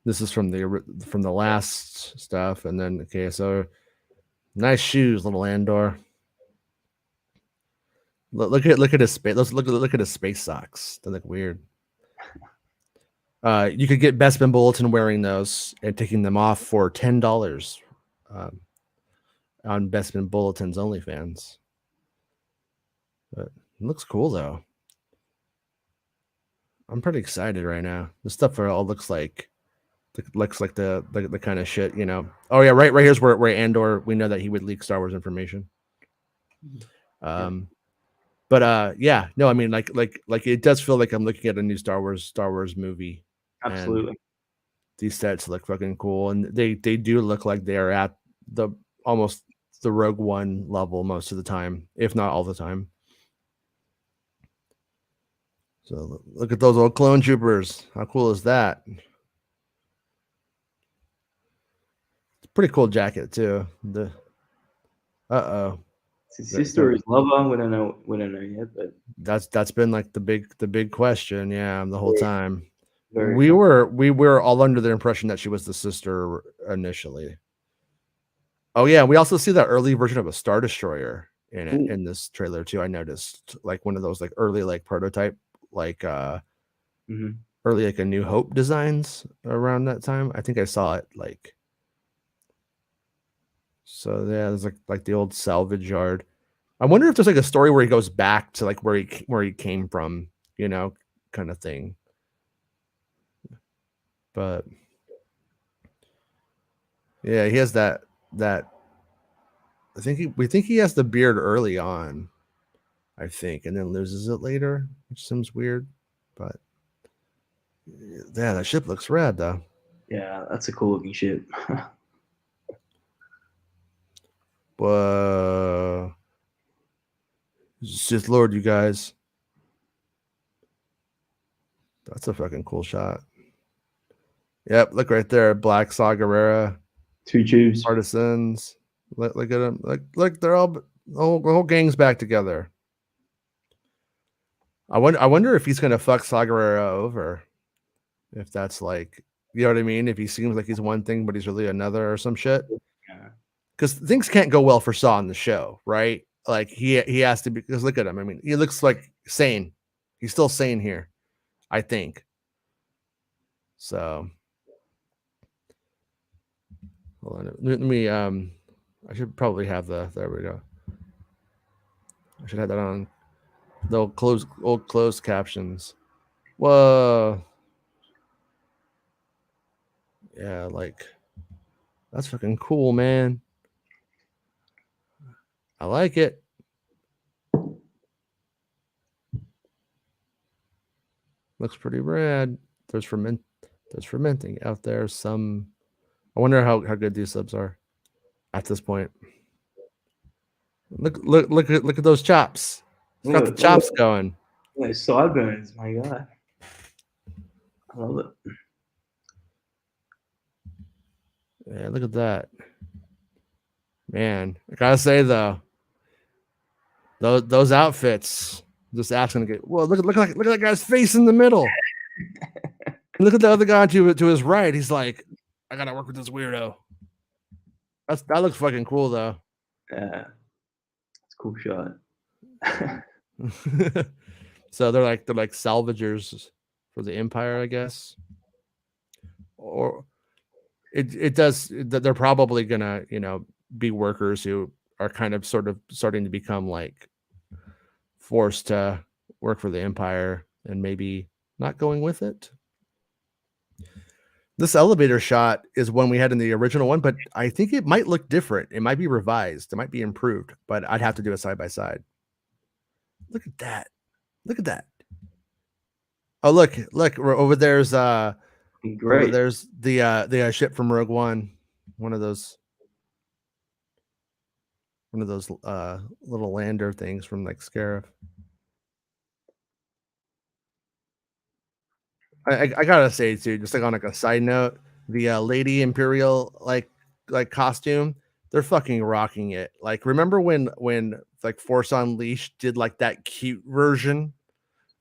this is from the last stuff, and then okay, so nice shoes, little Andor. Look at his space. Let's look at his space socks. They look weird. You could get Bespin Bulletin wearing those and taking them off for $10 on Bespin Bulletin's OnlyFans. But it looks cool though. I'm pretty excited right now. This stuff all looks like the kind of shit, you know. Oh yeah, right here's where Andor, we know that he would leak Star Wars information. But yeah, no, I mean like it does feel like I'm looking at a new Star Wars movie. Absolutely. And these sets look fucking cool, and they do look like they're at almost the Rogue One level most of the time, if not all the time. So look at those old clone troopers. How cool is that? It's a pretty cool jacket too. It's his sister or his lover. We don't know yet, but that's been like the big question, yeah, the whole time. very We were all under the impression that she was the sister initially. Oh yeah, we also see that early version of a Star Destroyer in it in this trailer too. I noticed like one of those like early like prototype like early like A New Hope designs around that time. I think I saw it like. So yeah, there's like the old salvage yard. I wonder if there's like a story where he goes back to like where he came from, you know, kind of thing. But yeah, he has that. We think he has the beard early on, I think, and then loses it later, which seems weird. But yeah, that ship looks rad though. Yeah, that's a cool looking ship. Sith Lord, you guys. That's a fucking cool shot. Yep, look right there. Black Saw Gerrera. 2 tubes. Partisans. Look at them. Look, they're the whole gang's back together. I wonder if he's gonna fuck Saw Gerrera over. If that's like, you know what I mean? If he seems like he's one thing, but he's really another or some shit. Yeah. Because things can't go well for Saw in the show, right? Like he has to be, because look at him. I mean, he looks like sane. He's still sane here, I think. So hold on. Let me I should probably have there we go. I should have that on the old closed captions. Whoa. Yeah, like that's fucking cool, man. I like it. Looks pretty rad. There's fermenting out there. Some, I wonder how good these subs are at this point. Look at those chops. It's got the chops going. Those sideburns, my God. I love it. Yeah, look at that. Man, I gotta say though, those outfits, this app's gonna get. Well, look at that guy's face in the middle. Look at the other guy to his right. He's like, I gotta work with this weirdo. That looks fucking cool though. Yeah, it's a cool shot. So they're like salvagers for the Empire, I guess. Or it does. They're probably gonna, you know, be workers who are kind of sort of starting to become like forced to work for the Empire and maybe not going with it. This elevator shot is one we had in the original one, but I think it might look different. It might be revised. It might be improved, but I'd have to do it side by side. Look at that. Look at that. Oh, look, over there's Great. over there's the ship from Rogue One. One of those little lander things from like Scarif. I gotta say too, just like on like a side note, the Lady Imperial like costume. They're fucking rocking it. Like, remember when like Force Unleashed did like that cute version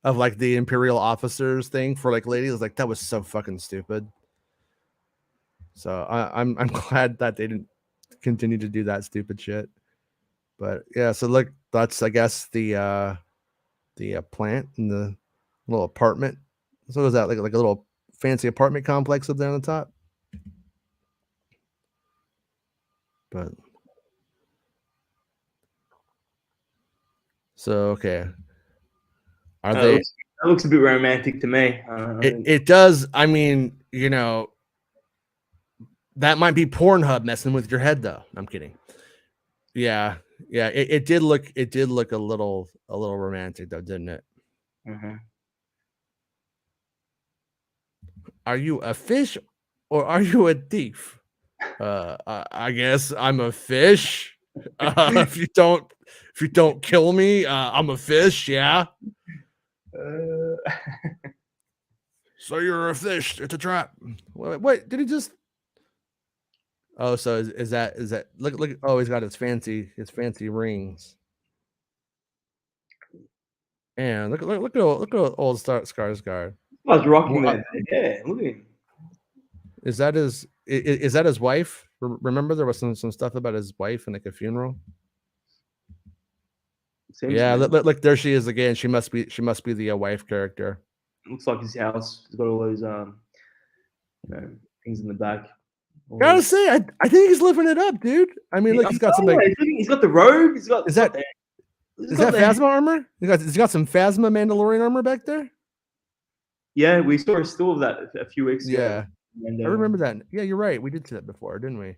of like the Imperial officers thing for like ladies? Like, that was so fucking stupid. So I'm glad that they didn't continue to do that stupid shit. But yeah, so look, that's I guess the plant in the little apartment. So is that like a little fancy apartment complex up there on the top? But so okay, are they? That looks a bit romantic to me. It does. I mean, you know, that might be Pornhub messing with your head, though. I'm kidding. Yeah, yeah. It did look. It did look a little romantic, though, didn't it? Mm-hmm. Are you a fish or are you a thief? I guess I'm a fish. If you don't kill me, I'm a fish. Yeah. So you're a fish. It's a trap. Wait, did he just? Oh, so is that look? Oh, he's got his fancy rings. And look at old Skarsgård. I was rocking that. Yeah, look at him. Is that his wife? Remember there was some stuff about his wife and like a funeral. Yeah, look, there she is again. She must be the wife character. Looks like his house. He's got all those things in the back. Gotta say, I think he's living it up, dude. I mean, look, he's got some. He's got the robe. Is that Phasma armor? He's got some Phasma Mandalorian armor back there. Yeah, we saw a still of that a few weeks ago. Yeah, I remember that. Yeah, you're right. We did see that before, didn't we?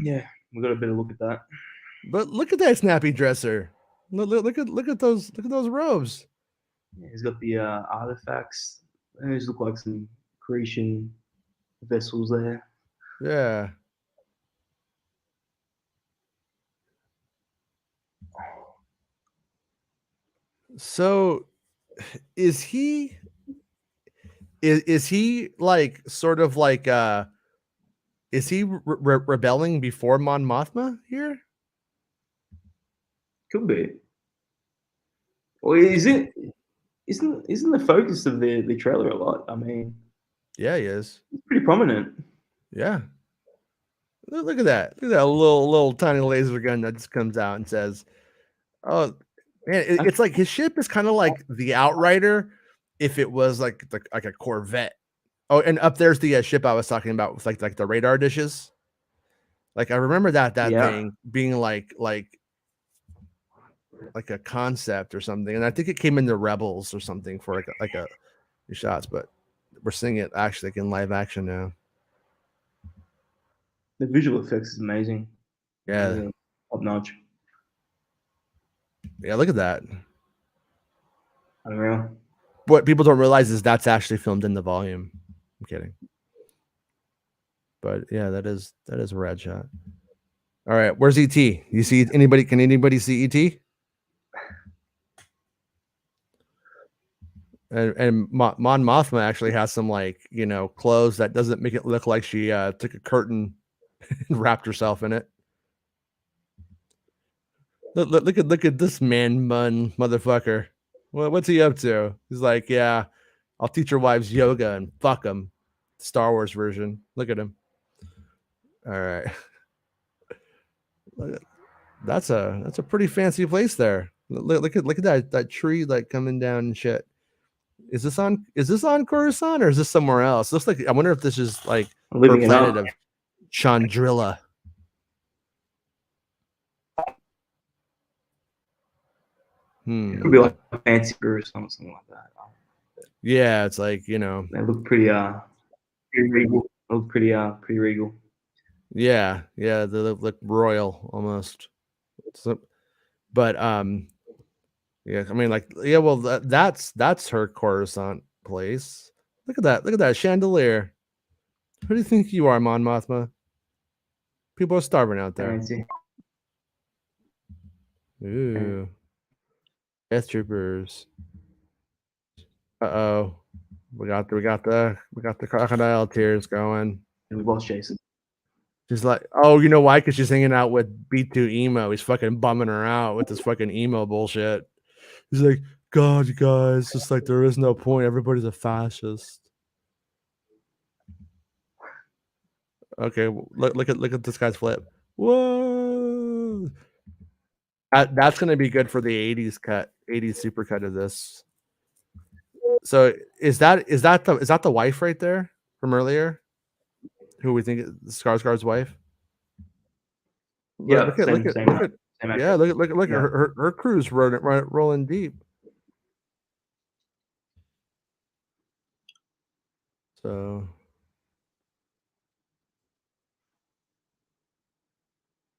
Yeah, we got a better look at that. But look at that snappy dresser. Look at those robes. Yeah, he's got the artifacts. Those look like some Grecian vessels there. Yeah. So, is he like sort of like is he rebelling before Mon Mothma here? Could be. Or isn't the focus of the trailer a lot? I mean, yeah, he is. He's pretty prominent. Yeah. Look at that. Look at that little tiny laser gun that just comes out and says, "Oh, man, it's like his ship is kind of like the Outrider if it was like a Corvette." Oh, and up there's the ship I was talking about with like the radar dishes. Like, I remember that thing being like a concept or something, and I think it came into Rebels or something for like a shots, but we're seeing it actually like in live action now. The visual effects is amazing. Yeah, top notch. Yeah, look at that. Unreal. What people don't realize is that's actually filmed in the volume. I'm kidding. But yeah, that is a rad shot. All right, where's ET? You see anybody? Can anybody see ET? And Mon Mothma actually has some like clothes that doesn't make it look like she took a curtain and wrapped herself in it. Look at this man bun motherfucker. What's he up to? He's like, yeah, I'll teach your wives yoga and fuck them. Star Wars version. Look at him. All right. That's a pretty fancy place there. Look at that tree like coming down and shit. Is this on Coruscant or is this somewhere else? Looks like I wonder if this is like her planet of Chandrilla. It could be like a fancy or something like that. Yeah, it's like they look pretty regal. Look pretty regal. Yeah, they look royal almost. So, but yeah, I mean, like, yeah, well, that's her Coruscant place. Look at that chandelier. Who do you think you are, Mon Mothma? People are starving out there. Ooh, Death Troopers. Uh-oh, we got the crocodile tears going. And we've lost Jason. She's like, oh, you know why? Because she's hanging out with B2 emo. He's fucking bumming her out with this fucking emo bullshit. He's like, God, you guys, it's like there is no point. Everybody's a fascist. Okay, look at this guy's flip. Whoa, that's gonna be good for the '80s cut, '80s supercut of this. So is that the wife right there from earlier? Who we think is Skarsgård's wife? Yeah, look at yeah, look Yeah. her crew's rolling deep. So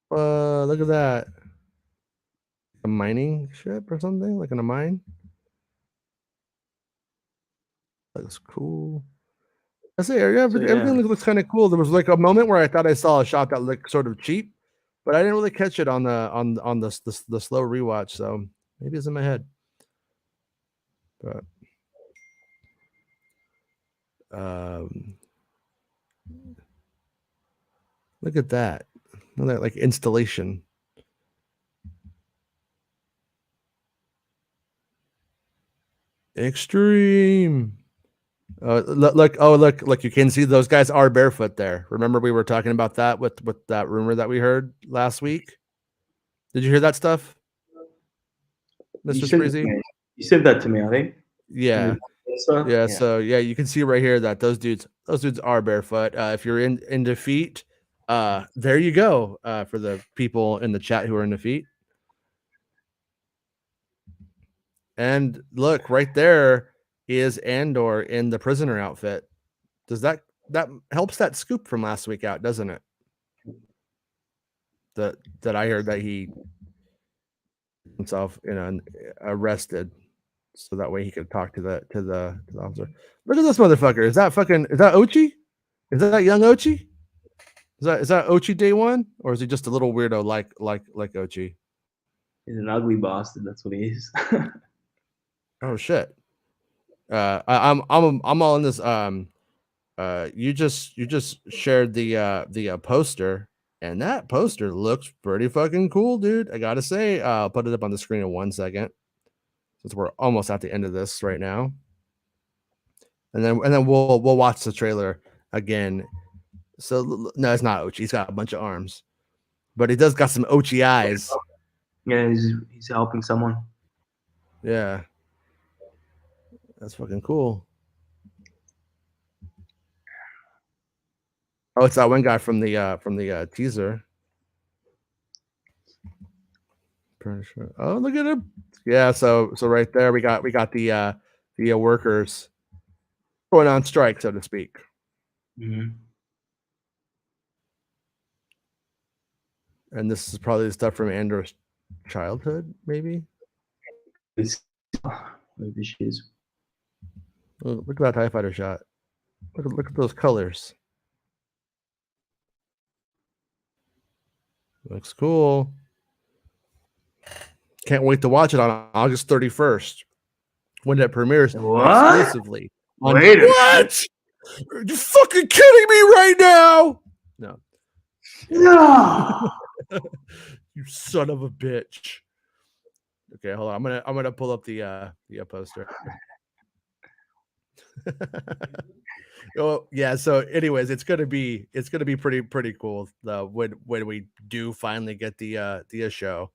look at that. A mining ship or something, like in a mine. Looks cool. I say, yeah, everything looks kind of cool. There was like a moment where I thought I saw a shot that looked sort of cheap, but I didn't really catch it on the slow rewatch. So maybe it's in my head. But look at that. Another like installation. Extreme. Look! You can see those guys are barefoot there. Remember, we were talking about that with that rumor that we heard last week. Did you hear that stuff, Mr. Spreezy? You sent that to me, I think. Yeah. Yeah. So yeah, you can see right here that those dudes are barefoot. If you're in defeat, there you go. For the people in the chat who are in defeat. And look, right there is Andor in the prisoner outfit. Does that helps that scoop from last week out, doesn't it? That I heard that he himself, arrested, so that way he could talk to the officer. Look at this motherfucker. Is that Ochi? Is that young Ochi? Is that Ochi day one, or is he just a little weirdo like Ochi? He's an ugly bastard. That's what he is. Oh shit. I'm all in this. You just shared the poster, and that poster looks pretty fucking cool, dude. I gotta say, I'll put it up on the screen in 1 second, since we're almost at the end of this right now, and then we'll watch the trailer again. So no, it's not Ochi. He's got a bunch of arms, but he does got some Ochi eyes. Yeah, he's helping someone. Yeah, that's fucking cool. Oh, it's that one guy from the teaser. Pretty sure. Oh, look at him. Yeah, so right there we got the workers going on strike, so to speak. Mm-hmm. And this is probably the stuff from Andor's childhood, maybe. Maybe she is. Oh, look at that TIE fighter shot. Look at those colors. Looks cool. Can't wait to watch it on August 31st when it premieres exclusively. Wait what? Are you fucking kidding me right now? No. No. You son of a bitch. Okay, hold on. I'm gonna pull up the poster. Oh yeah. So, anyways, it's gonna be pretty cool when we do finally get the show,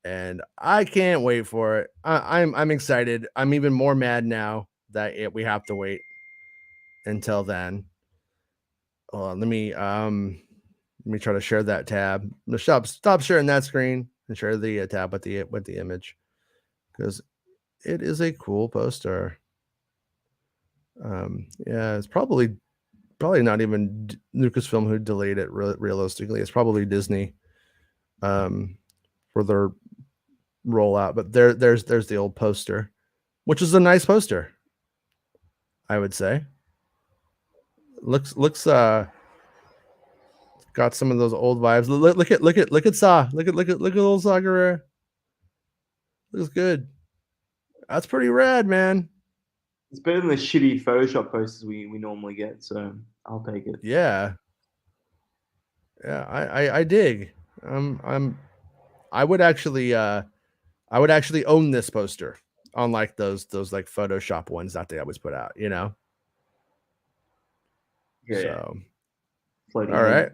and I can't wait for it. I'm excited. I'm even more mad now that we have to wait until then. Hold on, let me try to share that tab. Stop sharing that screen and share the tab with the image, because it is a cool poster. Yeah, it's probably not even Lucasfilm who delayed it. Realistically, it's probably Disney for their rollout. But there's the old poster, which is a nice poster, I would say. Looks got some of those old vibes. Look at Saw. Look at little Saw Gerrera. Looks good. That's pretty rad, man. It's better than the shitty Photoshop posters we normally get, so I'll take it. Yeah. Yeah, I dig. I would actually own this poster on like those like Photoshop ones that they always put out, you know. Yeah. So Floating all head. right.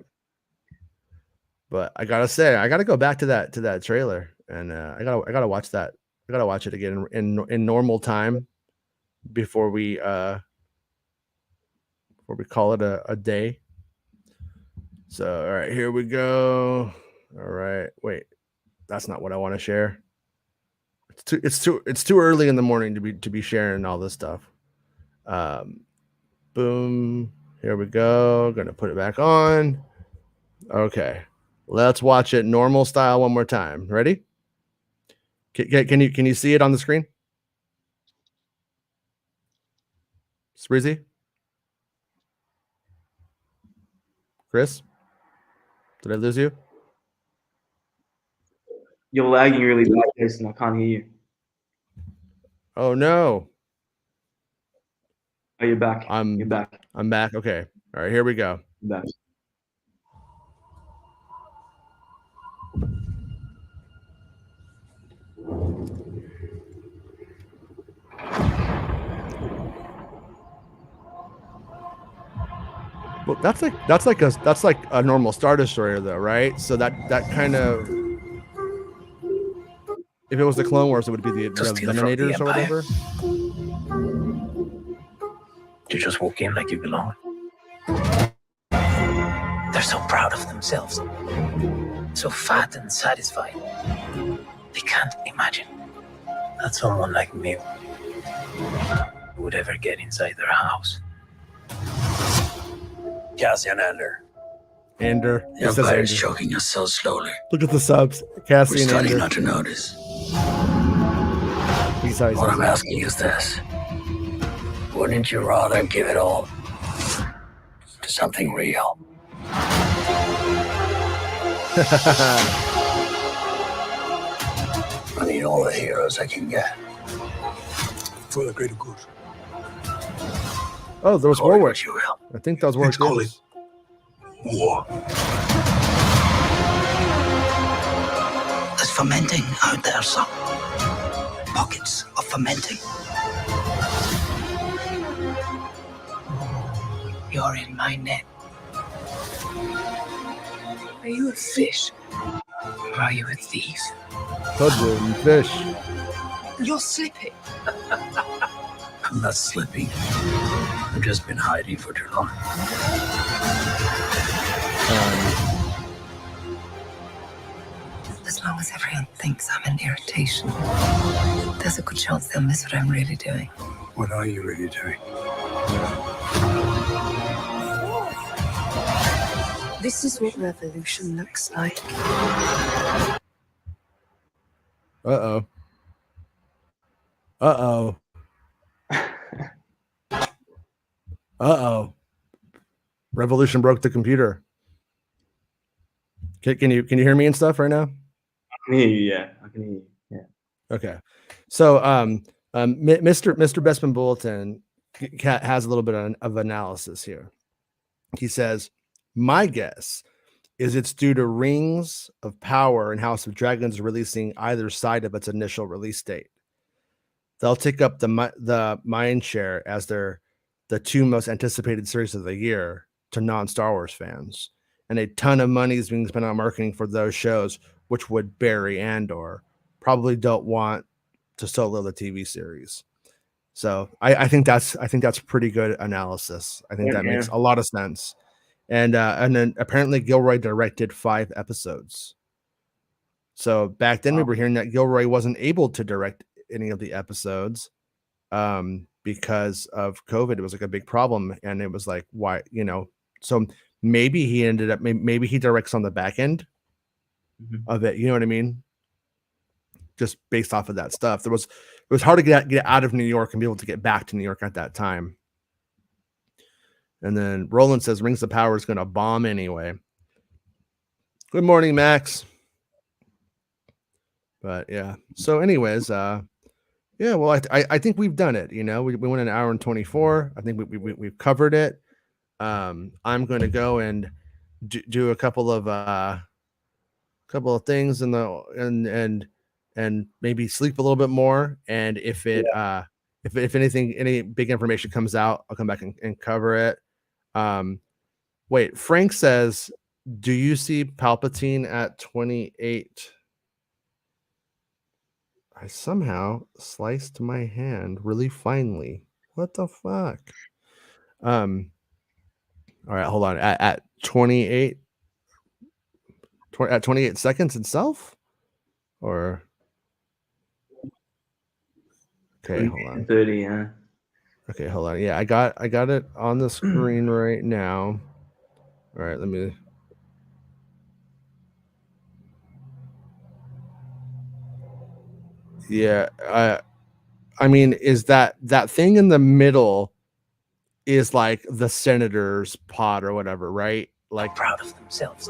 But I gotta say, I gotta go back to that trailer, and I gotta watch that. I gotta watch it again in normal time before we call it a day. So all right, here we go. All right, wait, that's not what I want to share. It's too early in the morning to be sharing all this stuff. Boom. Here we go. Gonna put it back on. Okay. Let's watch it normal style one more time. Ready? Can you see it on the screen? Spreezy? Chris? Did I lose you? You're lagging really bad, Jason. I can't hear you. Oh no. Oh, you're back. I'm back. I'm back. Okay. All right, here we go. You're back. Well, that's like a normal Star Destroyer though, right? So that kind of, if it was the Clone Wars, it would be the steal from the Eliminators or Empire. whatever. You just walk in like you belong. They're so proud of themselves, so fat and satisfied. They can't imagine that someone like me would ever get inside their house. Cassian Andor. Andor. The It says Empire is Andor. choking us so slowly. Look at the subs. We're Cassian starting Andor. not to notice. He's how he What says I'm it. asking is this. Wouldn't you rather give it all to something real? I need all the heroes I can get. For the greater good. Oh, there was Call it Warwick. what you will. I think that was Warwick. Let's call Davis. War. There's fermenting out there, son. Pockets of fermenting. You're in my net. Are you a fish? Or are you a thief? Toadwood and fish. You're slipping. I'm not slipping. I've just been hiding for too long. As long as everyone thinks I'm an irritation, there's a good chance they'll miss what I'm really doing. What are you really doing? This is what revolution looks like. Uh-oh. Uh-oh. Uh-oh. Revolution broke the computer. Can you hear me and stuff right now? I can hear you. Yeah, I can hear you. Yeah. Okay. So Mr. Bestman Bulletin has a little bit of analysis here. He says, my guess is it's due to Rings of Power and House of Dragons releasing either side of its initial release date. They'll take up the mind share as they're the two most anticipated series of the year to non-Star Wars fans. And a ton of money is being spent on marketing for those shows, which would bury Andor. Probably don't want to solo the TV series. So I think that's pretty good analysis. I think that makes a lot of sense. And then apparently Gilroy directed 5 episodes. So back then we were hearing that Gilroy wasn't able to direct any of the episodes because of COVID. It was like a big problem, and it was like, why, so maybe he ended up, maybe he directs on the back end of it. You know what I mean? Just based off of that stuff. It was hard to get out of New York and be able to get back to New York at that time. And then Roland says Rings of Power is going to bomb anyway. Good morning, Max. But yeah. So anyways, Yeah, well, I think we've done it. You know, we went an hour and 24. I think we've covered it. I'm going to go and do a couple of things in the and maybe sleep a little bit more. And if if anything, any big information comes out, I'll come back and cover it. Wait, Frank says, do you see Palpatine at 28? I somehow sliced my hand really finely. What the fuck? All right, hold on. At 28, at 28 seconds itself? Or okay, hold on. 30, yeah. Okay, hold on. Yeah, I got it on the screen right now. All right, let me. Yeah, I mean, is that thing in the middle is like the senator's pod or whatever, right? Like Proud of themselves.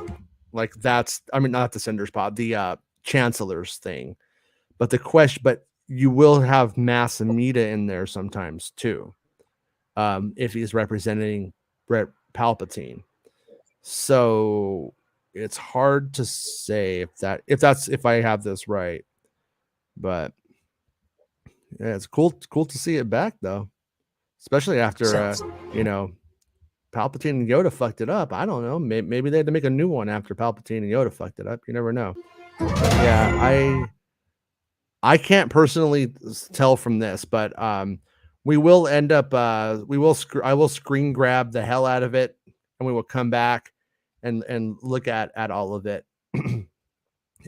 like that's, I mean, not the senator's pod, the chancellor's thing. But but you will have Mass Amida in there sometimes too, if he's representing Brett Palpatine. So it's hard to say if I have this right, but yeah, it's cool to see it back though, especially after Palpatine and Yoda fucked it up. I don't know, maybe they had to make a new one after Palpatine and Yoda fucked it up. You never know. But yeah, I can't personally tell from this, but we will end up I will screen grab the hell out of it, and we will come back and look at all of it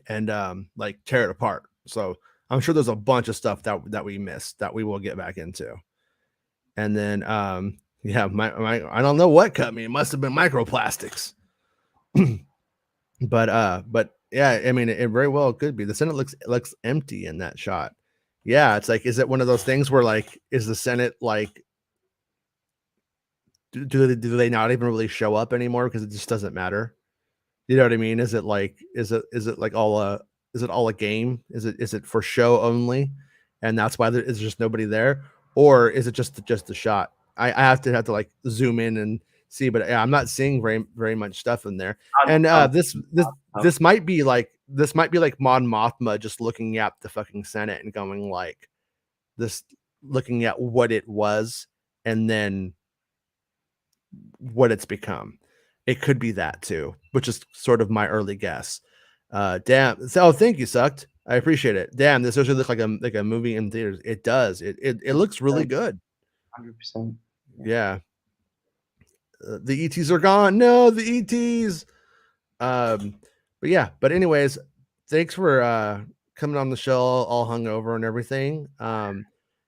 and like tear it apart. So I'm sure there's a bunch of stuff that we missed that we will get back into. And then yeah, my I don't know what cut me. It must have been microplastics. But yeah, I mean, it very well could be. The Senate looks empty in that shot. Yeah, it's like, is it one of those things where like, is the Senate like, do they not even really show up anymore because it just doesn't matter? You know what I mean? Is it like all a game? Is it for show only, and that's why there's just nobody there, or is it just a shot? I have to like zoom in and see, but yeah, I'm not seeing very much stuff in there. And this might be like Mon Mothma just looking at the fucking Senate and going like this, looking at what it was and then what it's become. It could be that too, which is sort of my early guess. Damn. So thank you, Sucked. I appreciate it. Damn, this does look like a movie in theaters. It does. It looks really good. 100%. Yeah. The ETs are gone. No, the ETs. But yeah. But anyways, thanks for coming on the show all hungover and everything.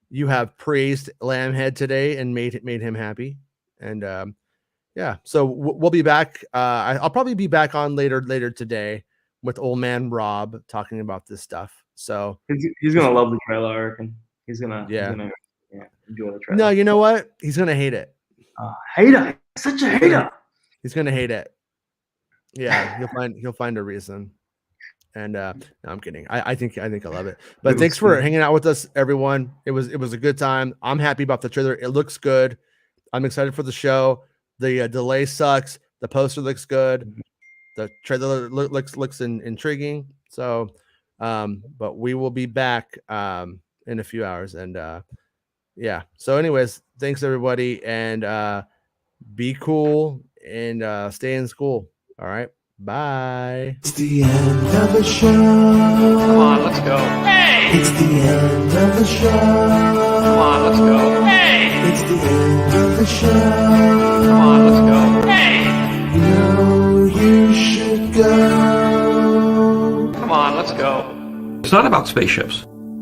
You have praised Lambhead today and made him happy. And yeah, so we'll be back. I'll probably be back on later today with old man Rob talking about this stuff. So he's gonna love the trailer, I reckon. He's gonna enjoy the trailer. No, you know what? He's gonna hate it. Hater, such a hater. He's gonna hate it. Yeah, he'll find a reason. And no, I'm kidding. I think I love it. But thanks for hanging out with us, everyone. It was a good time. I'm happy about the trailer. It looks good. I'm excited for the show. The delay sucks. The poster looks good. The trailer looks intriguing. So, but we will be back in a few hours. And yeah. So, anyways, thanks everybody, and be cool and stay in school. All right. Bye. It's the end of the show. Come on, let's go. Hey! It's the end of the show. Come on, let's go. Hey! It's the end of the show. Come on, let's go. Hey! You know you should go. Come on, let's go. It's not about spaceships.